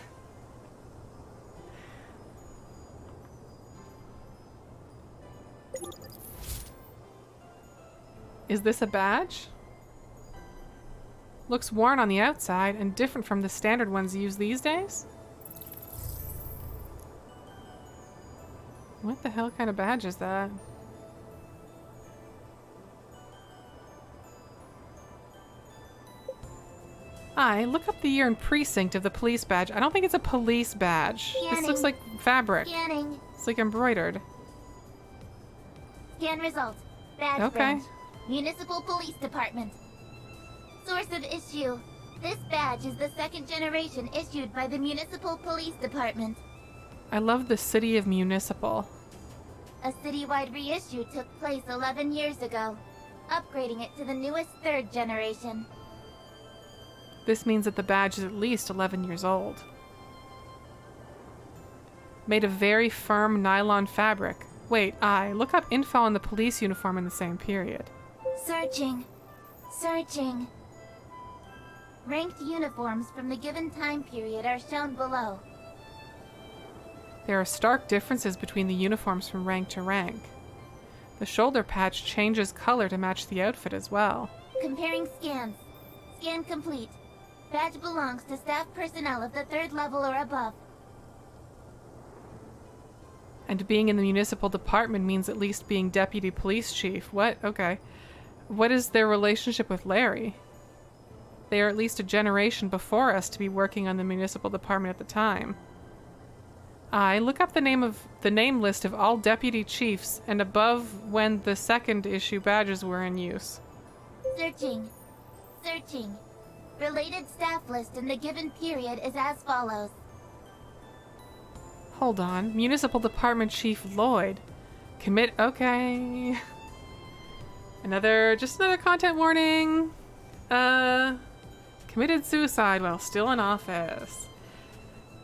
Is this a badge? Looks worn on the outside and different from the standard ones used these days? What the hell kind of badge is that? Look up the year and precinct of the police badge. I don't think it's a police badge. This looks like fabric. Scanning. It's like embroidered. Scan results. Badge Okay. branch. Municipal Police Department. Source of issue. This badge is the second generation issued by the Municipal Police Department. I love the city of municipal. A citywide reissue took place 11 years ago, upgrading it to the newest third generation. This means that the badge is at least 11 years old. Made of very firm nylon fabric. Wait, look up info on the police uniform in the same period. Searching. Searching. Ranked uniforms from the given time period are shown below. There are stark differences between the uniforms from rank to rank. The shoulder patch changes color to match the outfit as well. Comparing scans. Scan complete. Badge belongs to staff personnel of the 3rd level or above. And being in the municipal department means at least being deputy police chief. What? Okay. What is their relationship with Larry? They are at least a generation before us to be working on the municipal department at the time. Look up the name list of all deputy chiefs and above when the 2nd issue badges were in use. Searching. Searching. Related staff list in the given period is as follows. Hold on. Municipal Department Chief Lloyd. Okay. Just another content warning. Committed suicide while still in office.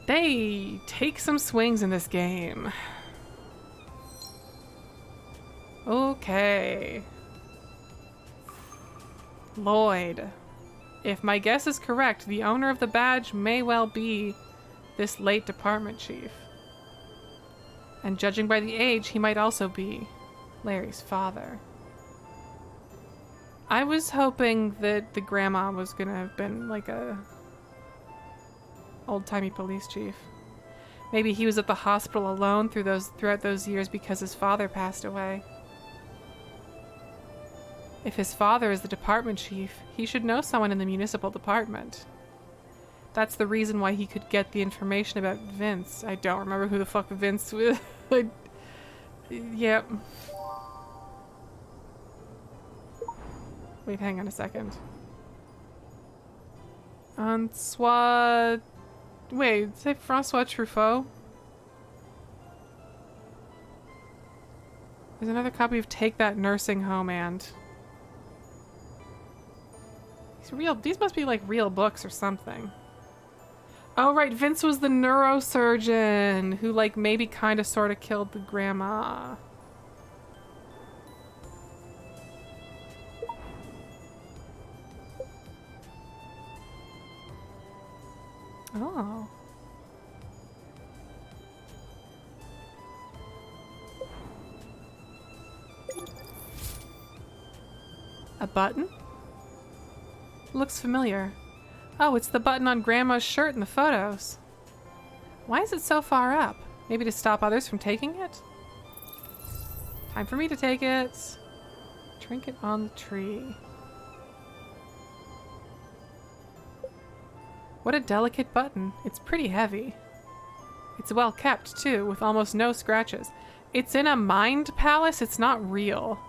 They take some swings in this game. Okay. Lloyd. If my guess is correct, the owner of the badge may well be this late department chief. And judging by the age, he might also be Larry's father. I was hoping that the grandma was gonna have been like a old-timey police chief. Maybe he was at the hospital alone throughout those years because his father passed away. If his father is the department chief, he should know someone in the municipal department. That's the reason why he could get the information about Vince. I don't remember who the fuck Vince was. Yep. Wait, hang on a second. François... Wait, say François Truffaut? There's another copy of Take That Nursing Home and... These must be like real books or something. Oh right, Vince was the neurosurgeon who like maybe kind of sort of killed the grandma. Oh. A button? Looks familiar. Oh, it's the button on Grandma's shirt in the photos. Why is it so far up? Maybe to stop others from taking it? Time for me to take it. Trinket on the tree. What a delicate button. It's pretty heavy. It's well kept, too, with almost no scratches. It's in a mind palace, it's not real.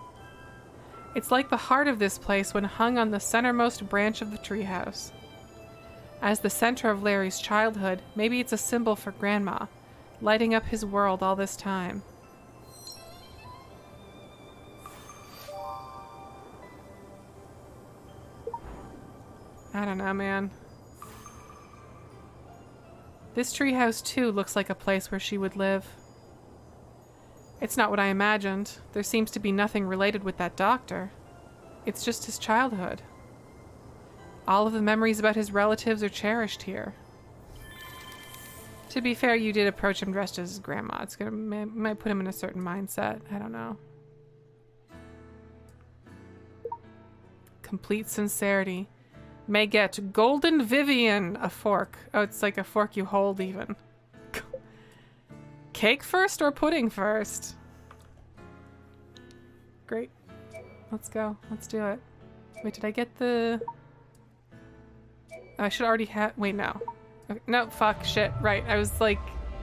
It's like the heart of this place when hung on the centermost branch of the treehouse. As the center of Larry's childhood, maybe it's a symbol for Grandma, lighting up his world all this time. I don't know, man. This treehouse, too, looks like a place where she would live. It's not what I imagined. There seems to be nothing related with that doctor. It's just his childhood. All of the memories about his relatives are cherished here. To be fair, you did approach him dressed as his grandma. It's gonna might put him in a certain mindset. I don't know. Complete sincerity. May get Golden Vivian, a fork. Oh, it's like a fork you hold even. Cake first or pudding first? Great. Let's go. Let's do it. Wait, did I get the... I should already have... Wait, no. Okay, no, fuck, shit. Right, I was like,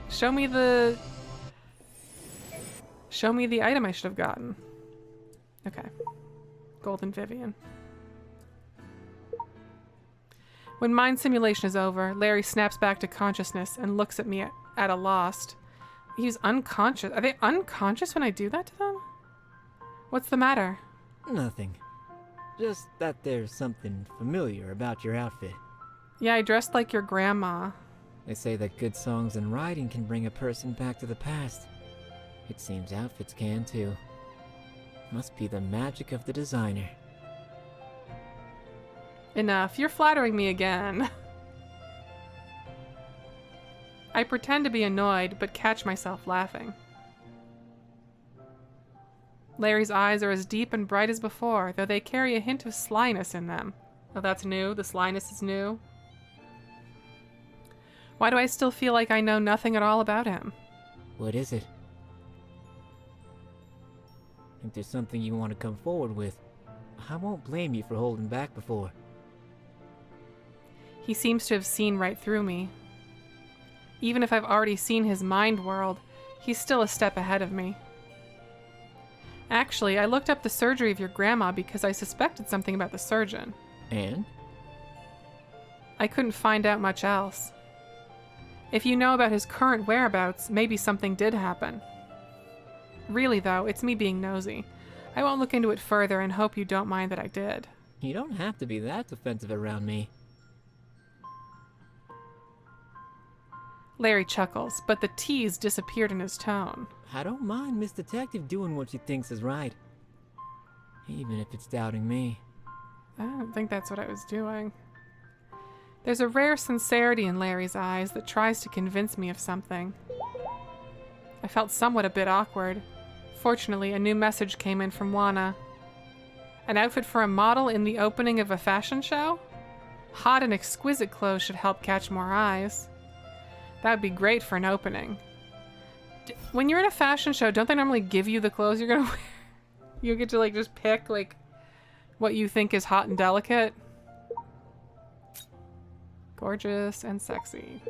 show me the item I should have gotten. Okay. Golden Vivian. When mind simulation is over, Larry snaps back to consciousness and looks at me at a loss. He's unconscious. Are they unconscious when I do that to them? What's the matter? Nothing. Just that there's something familiar about your outfit. Yeah, I dressed like your grandma. They say that good songs and writing can bring a person back to the past. It seems outfits can too. Must be the magic of the designer. Enough. You're flattering me again. I pretend to be annoyed, but catch myself laughing. Larry's eyes are as deep and bright as before, though they carry a hint of slyness in them. Oh, that's new? The slyness is new? Why do I still feel like I know nothing at all about him? What is it? If there's something you want to come forward with, I won't blame you for holding back before. He seems to have seen right through me. Even if I've already seen his mind world, he's still a step ahead of me. Actually, I looked up the surgery of your grandma because I suspected something about the surgeon. And? I couldn't find out much else. If you know about his current whereabouts, maybe something did happen. Really, though, it's me being nosy. I won't look into it further and hope you don't mind that I did. You don't have to be that defensive around me. Larry chuckles, but the tease disappeared in his tone. I don't mind Miss Detective doing what she thinks is right. Even if it's doubting me. I don't think that's what I was doing. There's a rare sincerity in Larry's eyes that tries to convince me of something. I felt somewhat a bit awkward. Fortunately, a new message came in from Juana. An outfit for a model in the opening of a fashion show? Hot and exquisite clothes should help catch more eyes. That would be great for an opening. When you're in a fashion show, don't they normally give you the clothes you're gonna wear? You get to like just pick like what you think is hot and delicate. Gorgeous and sexy.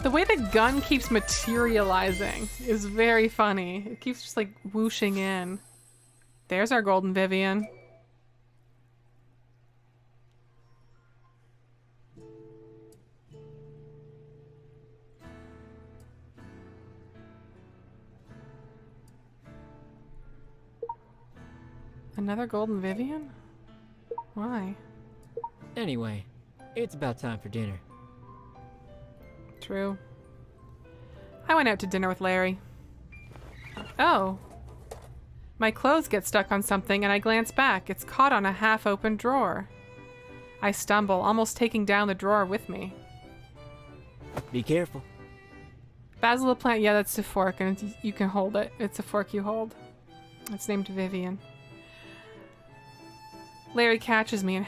The way the gun keeps materializing is very funny. It keeps just like whooshing in. There's our golden Vivian. Another golden Vivian? Why? Anyway, it's about time for dinner. True. I went out to dinner with Larry. Oh. My clothes get stuck on something and I glance back. It's caught on a half-open drawer. I stumble, almost taking down the drawer with me. Be careful. Basil plant, yeah, that's a fork and you can hold it. It's a fork you hold. It's named Vivian. Larry catches me and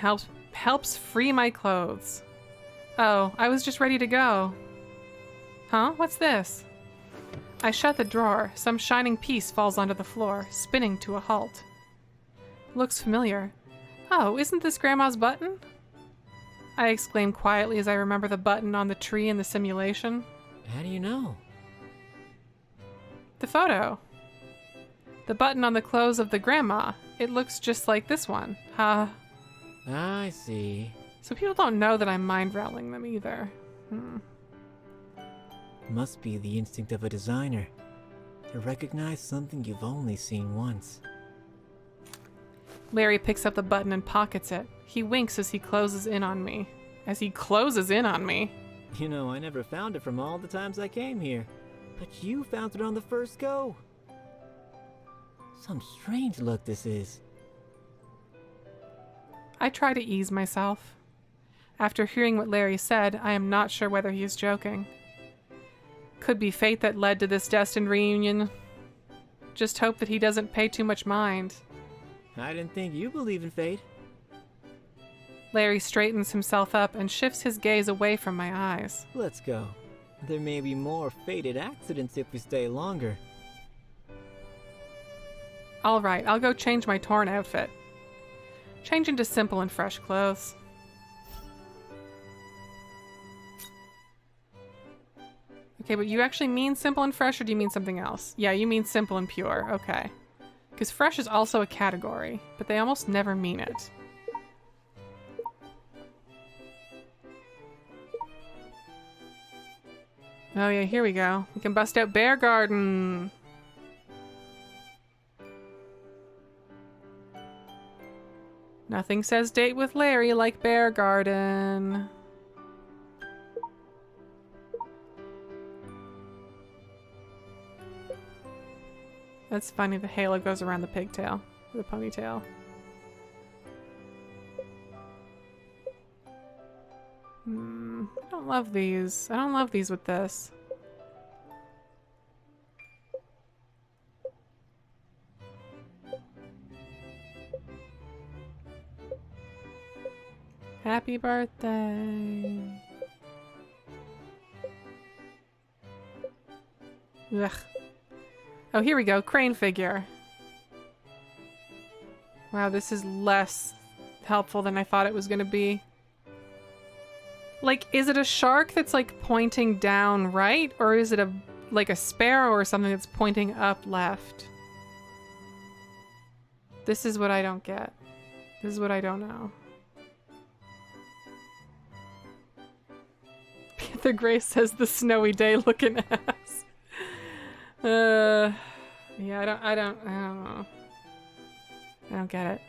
helps free my clothes. Oh, I was just ready to go. Huh? What's this? I shut the drawer. Some shining piece falls onto the floor, spinning to a halt. Looks familiar. Oh, isn't this Grandma's button? I exclaim quietly as I remember the button on the tree in the simulation. How do you know? The photo. The button on the clothes of the grandma. It looks just like this one. I see. So people don't know that I'm mind-rallying them either. Must be the instinct of a designer. To recognize something you've only seen once. Larry picks up the button and pockets it. He winks as he closes in on me. You know, I never found it from all the times I came here. But you found it on the first go. Some strange luck this is. I try to ease myself. After hearing what Larry said, I am not sure whether he is joking. Could be fate that led to this destined reunion. Just hope that he doesn't pay too much mind. I didn't think you believe in fate. Larry straightens himself up and shifts his gaze away from my eyes. Let's go. There may be more fated accidents if we stay longer. All right, I'll go change my torn outfit. Change into simple and fresh clothes. Okay, but you actually mean simple and fresh, or do you mean something else? Yeah, you mean simple and pure. Okay. Because fresh is also a category, but they almost never mean it. Oh yeah, here we go. We can bust out Bear Garden. Nothing says date with Larry like Bear Garden. That's funny, the halo goes around the pigtail, the ponytail. I don't love these. I don't love these with this. Happy birthday. Ugh. Oh, here we go. Crane figure. Wow, this is less helpful than I thought it was going to be. Like, is it a shark that's like pointing down right? Or is it like a sparrow or something that's pointing up left? This is what I don't get. This is what I don't know. Panther Grace says the snowy day looking ass. Yeah, I don't know. I don't get it.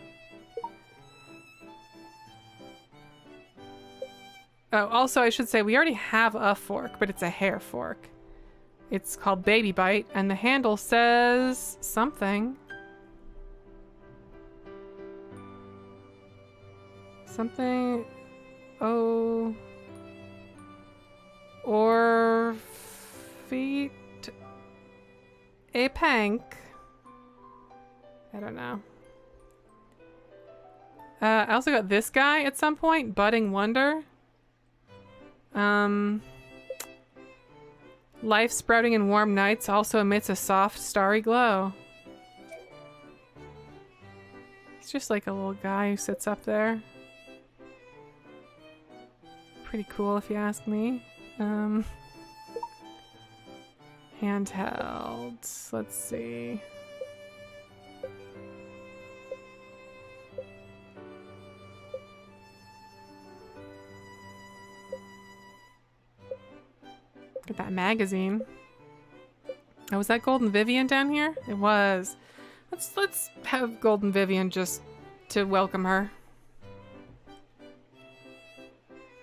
Oh, also I should say we already have a fork, but it's a hair fork. It's called Baby Bite, and the handle says something. Something. Oh. Or feet. A pank. I don't know. I also got this guy at some point, Budding Wonder. Life sprouting in warm nights also emits a soft, starry glow. It's just like a little guy who sits up there. Pretty cool if you ask me. Handheld. Let's see. Look at that magazine. Oh, was that Golden Vivian down here? It was. Let's have Golden Vivian just to welcome her.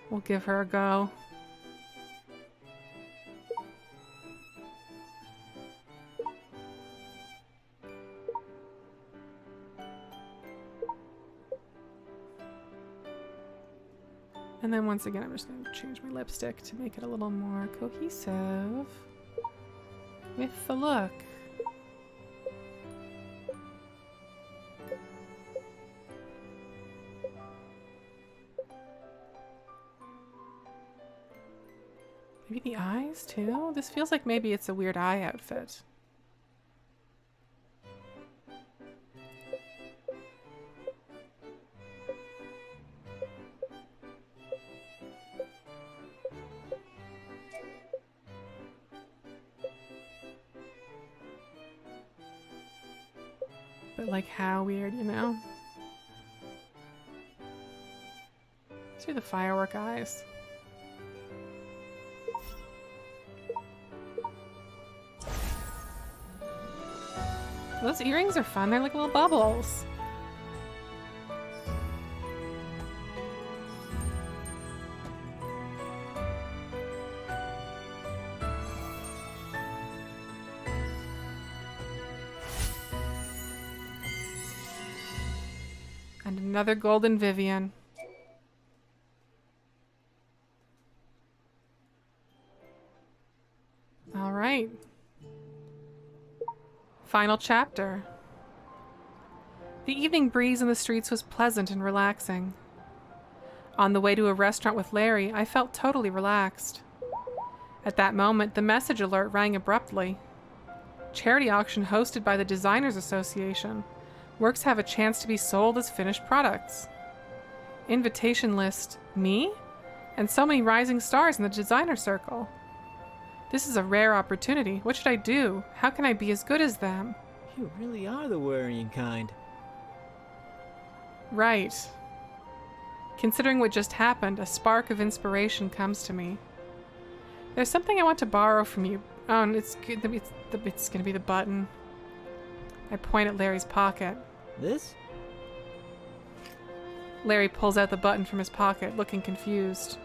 We'll give her a go. And then once again, I'm just going to change my lipstick to make it a little more cohesive with the look. Maybe the eyes too? This feels like maybe it's a weird eye outfit. But like how weird, you know? These are the firework eyes. Those earrings are fun. They're like little bubbles. And another Golden Vivian. All right. Final chapter. The evening breeze in the streets was pleasant and relaxing. On the way to a restaurant with Larry, I felt totally relaxed. At that moment, the message alert rang abruptly. Charity auction hosted by the Designers Association. Works have a chance to be sold as finished products. Invitation list, me? And so many rising stars in the designer circle. This is a rare opportunity. What should I do? How can I be as good as them? You really are the worrying kind. Right. Considering what just happened, a spark of inspiration comes to me. There's something I want to borrow from you. Oh, and it's gonna be the button. I point at Larry's pocket. This? Larry pulls out the button from his pocket, looking confused.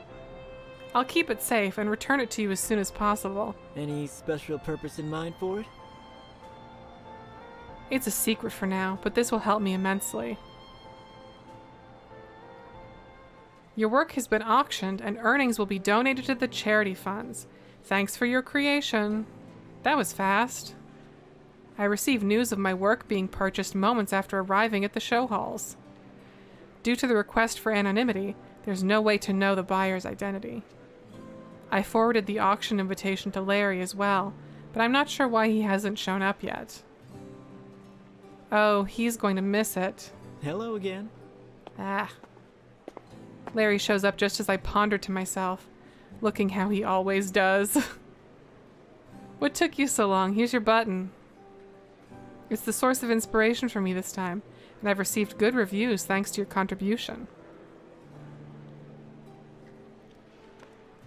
I'll keep it safe and return it to you as soon as possible. Any special purpose in mind for it? It's a secret for now, but this will help me immensely. Your work has been auctioned and earnings will be donated to the charity funds. Thanks for your creation. That was fast. I received news of my work being purchased moments after arriving at the show halls. Due to the request for anonymity, there's no way to know the buyer's identity. I forwarded the auction invitation to Larry as well, but I'm not sure why he hasn't shown up yet. Oh, he's going to miss it. Hello again. Ah. Larry shows up just as I ponder to myself, looking how he always does. What took you so long? Here's your button. It's the source of inspiration for me this time, and I've received good reviews thanks to your contribution.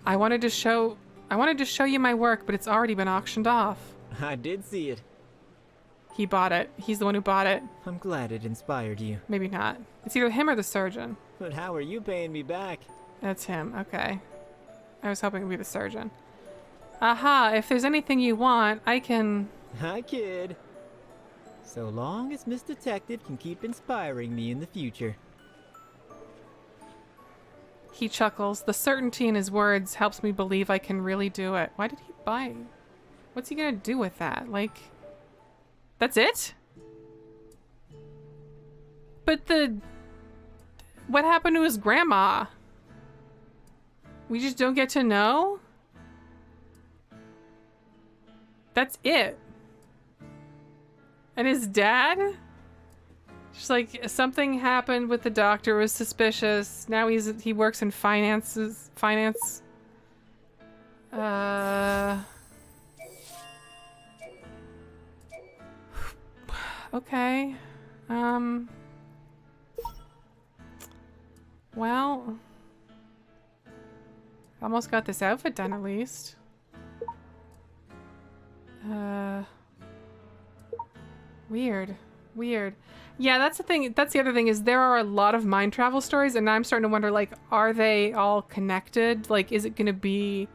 I wanted to show you my work, but it's already been auctioned off. I did see it. He bought it. He's the one who bought it. I'm glad it inspired you. Maybe not. It's either him or the surgeon. But how are you paying me back? That's him. Okay. I was hoping it would be the surgeon. Aha, if there's anything you want, I can... I kid. So long as Miss Detective can keep inspiring me in the future. He chuckles. The certainty in his words helps me believe I can really do it. Why did he buy? What's he gonna do with that? Like... That's it? But what happened to his grandma? We just don't get to know? That's it. And his dad? Just like something happened with the doctor, was suspicious. Now he works in finance. Okay. Well, almost got this outfit done at least. Weird. Yeah, that's the thing. That's the other thing, is there are a lot of mind travel stories, and I'm starting to wonder, like, are they all connected? Like, is it going to be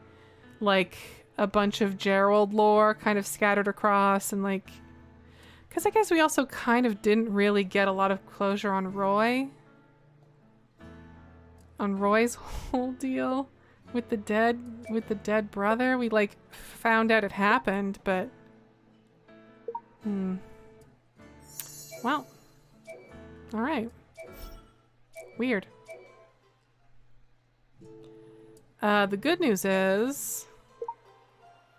like a bunch of Gerald lore kind of scattered across, and like, because I guess we also kind of didn't really get a lot of closure on Roy's whole deal with the dead brother. We like found out it happened, but well, all right. Weird. The good news is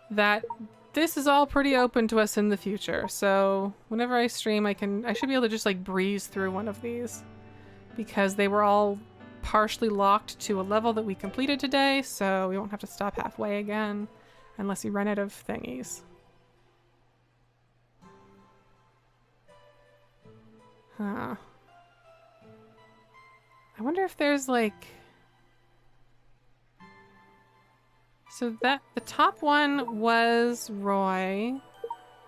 that this is all pretty open to us in the future. So whenever I stream, I should be able to just like breeze through one of these, because they were all partially locked to a level that we completed today, so we won't have to stop halfway again unless we run out of thingies. Huh. I wonder if there's like... So that the top one was Roy.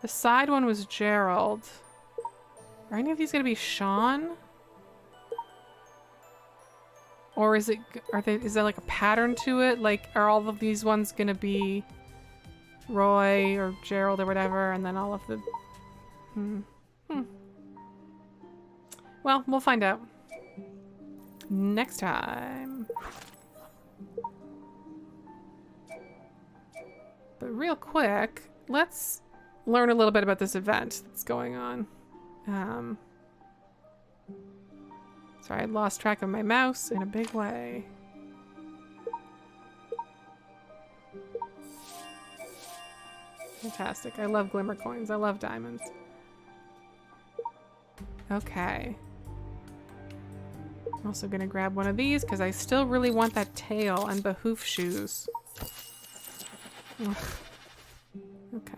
The side one was Gerald. Are any of these gonna be Sean? Or is there like a pattern to it? Like, are all of these ones gonna be Roy or Gerald or whatever, and then all of the... Well, we'll find out. Next time. But real quick, let's learn a little bit about this event that's going on. Sorry, I lost track of my mouse in a big way. Fantastic. I love glimmer coins. I love diamonds. Okay. I'm also gonna grab one of these because I still really want that tail and behoof shoes. Ugh. Okay.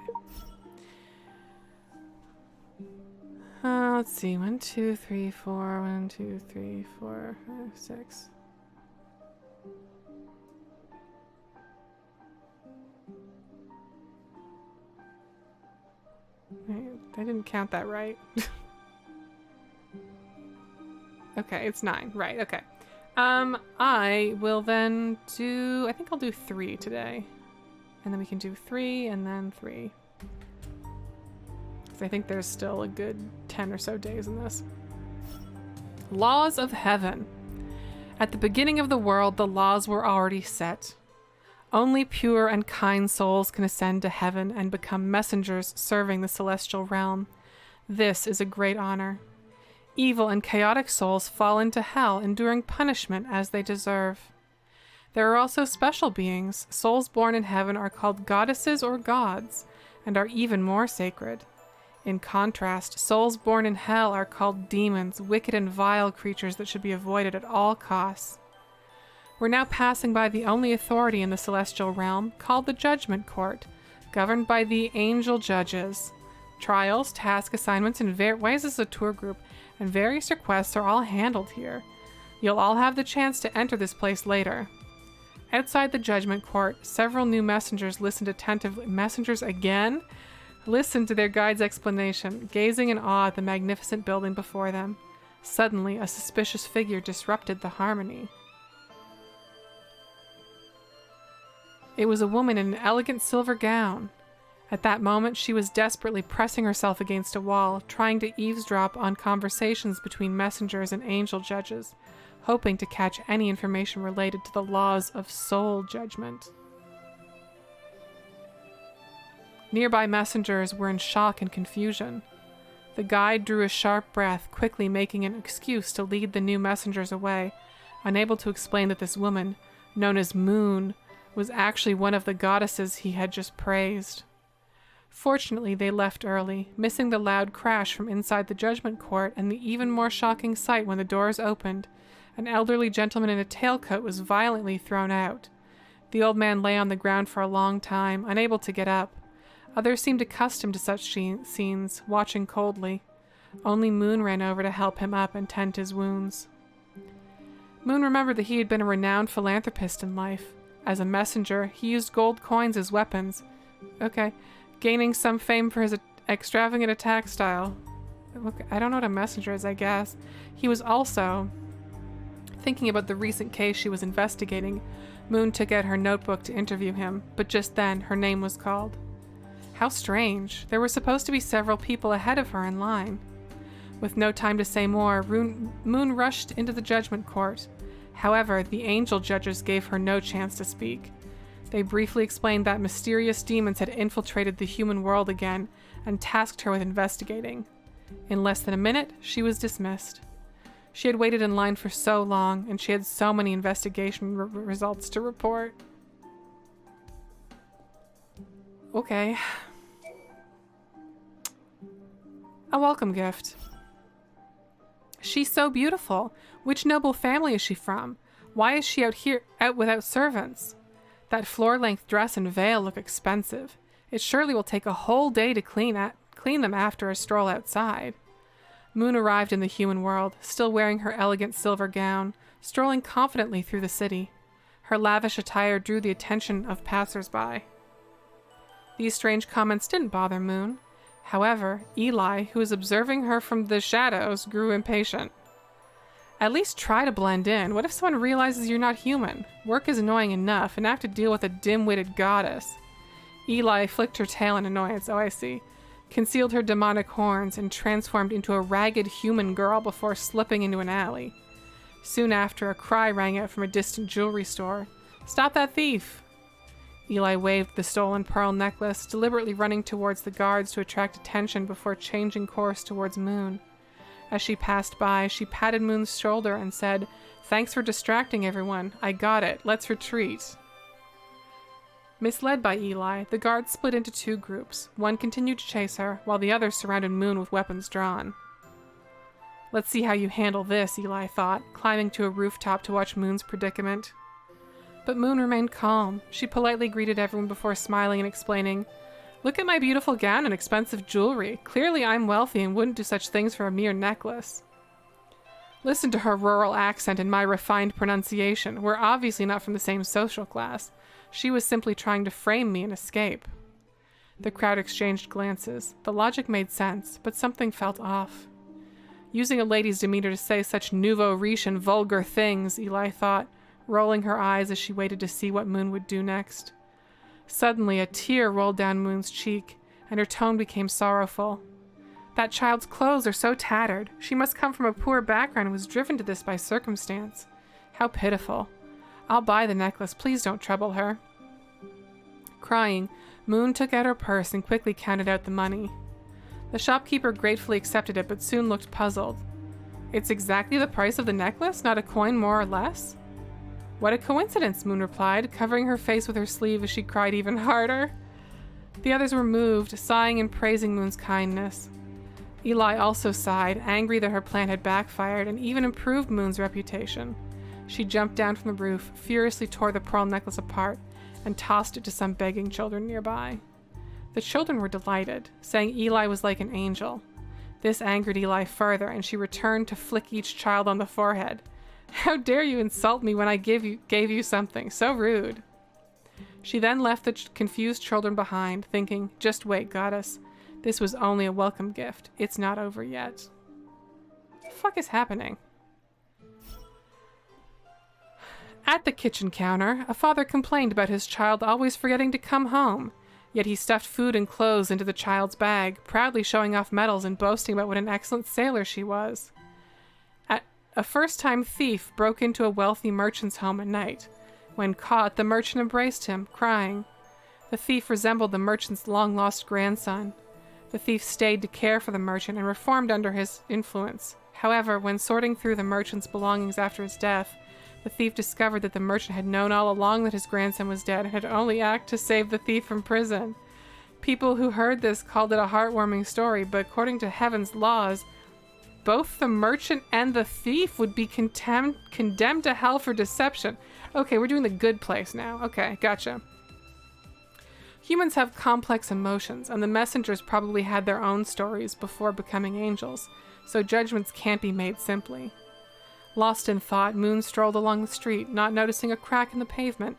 Let's see. 1, 2, 3, 4. 1, 2, 3, 4, 5, 6. I didn't count that right. Okay, it's 9. Right, okay. I will then do... I think I'll do 3 today. And then we can do 3 and then 3. Because I think there's still a good 10 or so days in this. Laws of Heaven. At the beginning of the world, the laws were already set. Only pure and kind souls can ascend to heaven and become messengers serving the celestial realm. This is a great honor. Evil and chaotic souls fall into hell, enduring punishment as they deserve. There are also special beings. Souls born in heaven are called goddesses or gods, and are even more sacred. In contrast, souls born in hell are called demons, wicked and vile creatures that should be avoided at all costs. We're now passing by the only authority in the celestial realm, called the Judgment Court, governed by the angel judges. Trials, task assignments, and why is this a tour group? And various requests are all handled here. You'll all have the chance to enter this place later. Outside the Judgment Court, several new messengers listened attentively. Messengers again? Listened to their guide's explanation, gazing in awe at the magnificent building before them. Suddenly, a suspicious figure disrupted the harmony. It was a woman in an elegant silver gown. At that moment, she was desperately pressing herself against a wall, trying to eavesdrop on conversations between messengers and angel judges, hoping to catch any information related to the laws of soul judgment. Nearby messengers were in shock and confusion. The guide drew a sharp breath, quickly making an excuse to lead the new messengers away, unable to explain that this woman, known as Moon, was actually one of the goddesses he had just praised. Fortunately, they left early, missing the loud crash from inside the Judgment Court and the even more shocking sight when the doors opened. An elderly gentleman in a tailcoat was violently thrown out. The old man lay on the ground for a long time, unable to get up. Others seemed accustomed to such scenes, watching coldly. Only Moon ran over to help him up and tend his wounds. Moon remembered that he had been a renowned philanthropist in life. As a messenger, he used gold coins as weapons. Okay. Gaining some fame for his extravagant attack style. Okay, I don't know what a messenger is, I guess. He was also thinking about the recent case she was investigating. Moon took out her notebook to interview him, but just then her name was called. How strange. There were supposed to be several people ahead of her in line. With no time to say more, Moon rushed into the Judgment Court. However, the angel judges gave her no chance to speak. They briefly explained that mysterious demons had infiltrated the human world again and tasked her with investigating. In less than a minute, she was dismissed. She had waited in line for so long, and she had so many investigation results to report. Okay. A welcome gift. She's so beautiful. Which noble family is she from? Why is she out without servants? That floor-length dress and veil look expensive. It surely will take a whole day to clean them after a stroll outside. Moon arrived in the human world, still wearing her elegant silver gown, strolling confidently through the city. Her lavish attire drew the attention of passers-by. These strange comments didn't bother Moon. However, Eli, who was observing her from the shadows, grew impatient. At least try to blend in. What if someone realizes you're not human? Work is annoying enough, and I have to deal with a dim-witted goddess. Eli flicked her tail in annoyance, oh I see, concealed her demonic horns, and transformed into a ragged human girl before slipping into an alley. Soon after, a cry rang out from a distant jewelry store. "Stop that thief!" Eli waved the stolen pearl necklace, deliberately running towards the guards to attract attention before changing course towards Moon. As she passed by, she patted Moon's shoulder and said, "Thanks for distracting everyone. I got it. Let's retreat." Misled by Eli, the guards split into two groups. One continued to chase her, while the other surrounded Moon with weapons drawn. Let's see how you handle this, Eli thought, climbing to a rooftop to watch Moon's predicament. But Moon remained calm. She politely greeted everyone before smiling and explaining, "Look at my beautiful gown and expensive jewelry. Clearly I'm wealthy and wouldn't do such things for a mere necklace." Listen to her rural accent and my refined pronunciation. We're obviously not from the same social class. She was simply trying to frame me and escape. The crowd exchanged glances. The logic made sense, but something felt off. Using a lady's demeanor to say such nouveau riche and vulgar things, Eli thought, rolling her eyes as she waited to see what Moon would do next. Suddenly, a tear rolled down Moon's cheek, and her tone became sorrowful. That child's clothes are so tattered. She must come from a poor background and was driven to this by circumstance. How pitiful. I'll buy the necklace. Please don't trouble her. Crying, Moon took out her purse and quickly counted out the money. The shopkeeper gratefully accepted it, but soon looked puzzled. "It's exactly the price of the necklace, not a coin more or less?" "What a coincidence," Moon replied, covering her face with her sleeve as she cried even harder. The others were moved, sighing and praising Moon's kindness. Eli also sighed, angry that her plan had backfired and even improved Moon's reputation. She jumped down from the roof, furiously tore the pearl necklace apart, and tossed it to some begging children nearby. The children were delighted, saying Eli was like an angel. This angered Eli further, and she returned to flick each child on the forehead. "How dare you insult me when I gave you something? So rude." She then left the confused children behind, thinking, "Just wait, goddess. This was only a welcome gift. It's not over yet." What the fuck is happening? At the kitchen counter, a father complained about his child always forgetting to come home. Yet he stuffed food and clothes into the child's bag, proudly showing off medals and boasting about what an excellent sailor she was. A first-time thief broke into a wealthy merchant's home at night. When caught, the merchant embraced him, crying. The thief resembled the merchant's long-lost grandson. The thief stayed to care for the merchant and reformed under his influence. However, when sorting through the merchant's belongings after his death, the thief discovered that the merchant had known all along that his grandson was dead and had only acted to save the thief from prison. People who heard this called it a heartwarming story, but according to heaven's laws, both the merchant and the thief would be condemned to hell for deception. Okay, we're doing the good place now. Okay, gotcha. Humans have complex emotions, and the messengers probably had their own stories before becoming angels, so judgments can't be made simply. Lost in thought, Moon strolled along the street, not noticing a crack in the pavement.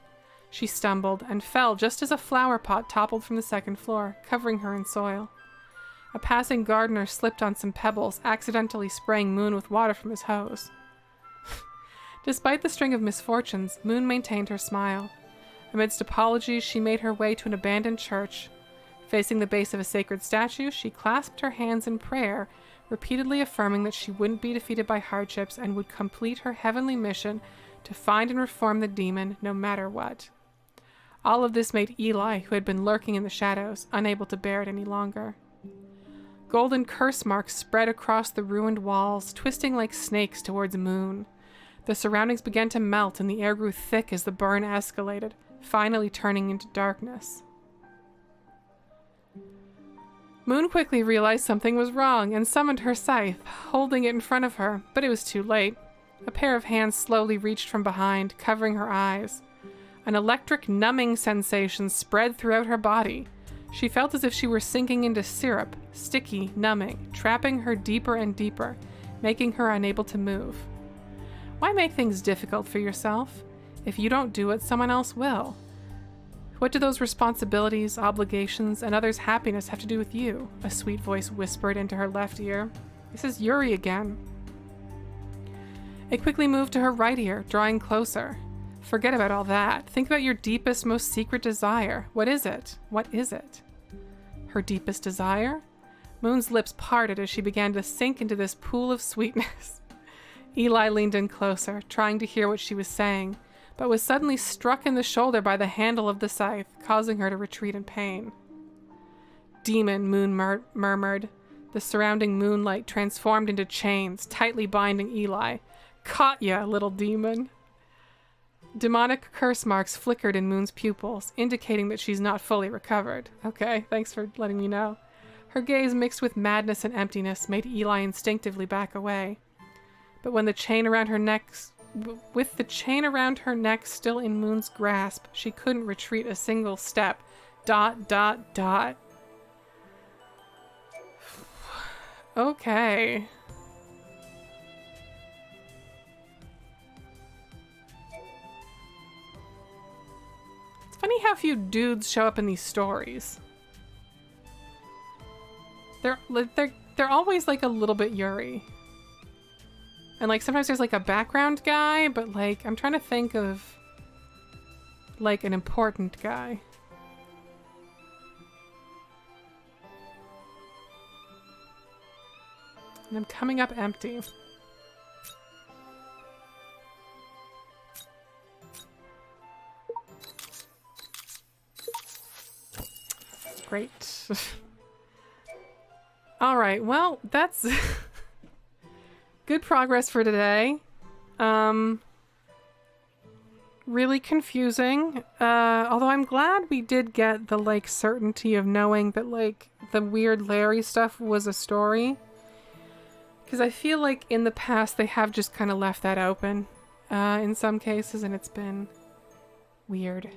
She stumbled and fell just as a flower pot toppled from the second floor, covering her in soil. A passing gardener slipped on some pebbles, accidentally spraying Moon with water from his hose. Despite the string of misfortunes, Moon maintained her smile. Amidst apologies, she made her way to an abandoned church. Facing the base of a sacred statue, she clasped her hands in prayer, repeatedly affirming that she wouldn't be defeated by hardships and would complete her heavenly mission to find and reform the demon no matter what. All of this made Eli, who had been lurking in the shadows, unable to bear it any longer. Golden curse marks spread across the ruined walls, twisting like snakes towards Moon. The surroundings began to melt and the air grew thick as the burn escalated, finally turning into darkness. Moon quickly realized something was wrong and summoned her scythe, holding it in front of her, but it was too late. A pair of hands slowly reached from behind, covering her eyes. An electric numbing sensation spread throughout her body. She felt as if she were sinking into syrup, sticky, numbing, trapping her deeper and deeper, making her unable to move. Why make things difficult for yourself? If you don't do it, someone else will. What do those responsibilities, obligations, and others' happiness have to do with you? A sweet voice whispered into her left ear. This is Yuri again. It quickly moved to her right ear, drawing closer. Forget about all that. Think about your deepest, most secret desire. What is it? What is it? Her deepest desire? Moon's lips parted as she began to sink into this pool of sweetness. Eli leaned in closer, trying to hear what she was saying, but was suddenly struck in the shoulder by the handle of the scythe, causing her to retreat in pain. "Demon," Moon murmured. The surrounding moonlight transformed into chains, tightly binding Eli. "Caught ya, little demon." Demonic curse marks flickered in Moon's pupils, indicating that she's not fully recovered. Okay, thanks for letting me know. Her gaze, mixed with madness and emptiness, made Eli instinctively back away. But with the chain around her neck still in Moon's grasp, she couldn't retreat a single step. ... Okay. It's funny how few dudes show up in these stories. They're always like a little bit Yuri. And like sometimes there's like a background guy, but like I'm trying to think of like an important guy. And I'm coming up empty. Great. All right, well, that's good progress for today. Really confusing. Although I'm glad we did get the like certainty of knowing that like the weird Larry stuff was a story. Because I feel like in the past they have just kind of left that open in some cases, and it's been weird.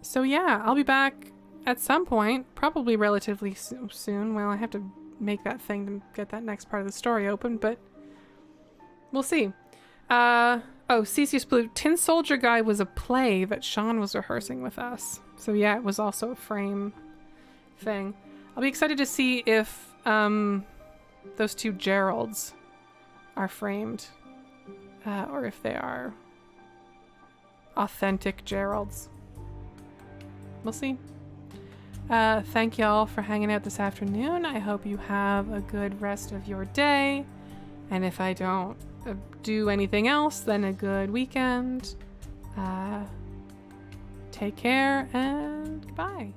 So yeah, I'll be back at some point, probably relatively soon. Well, I have to make that thing to get that next part of the story open, but we'll see. Oh, Cesius Blue, Tin Soldier Guy was a play that Sean was rehearsing with us. So yeah, it was also a frame thing. I'll be excited to see if those two Geralds are framed, or if they are authentic Geralds. We'll see. Thank y'all for hanging out this afternoon. I hope you have a good rest of your day. And if I don't do anything else, then a good weekend. Take care and goodbye.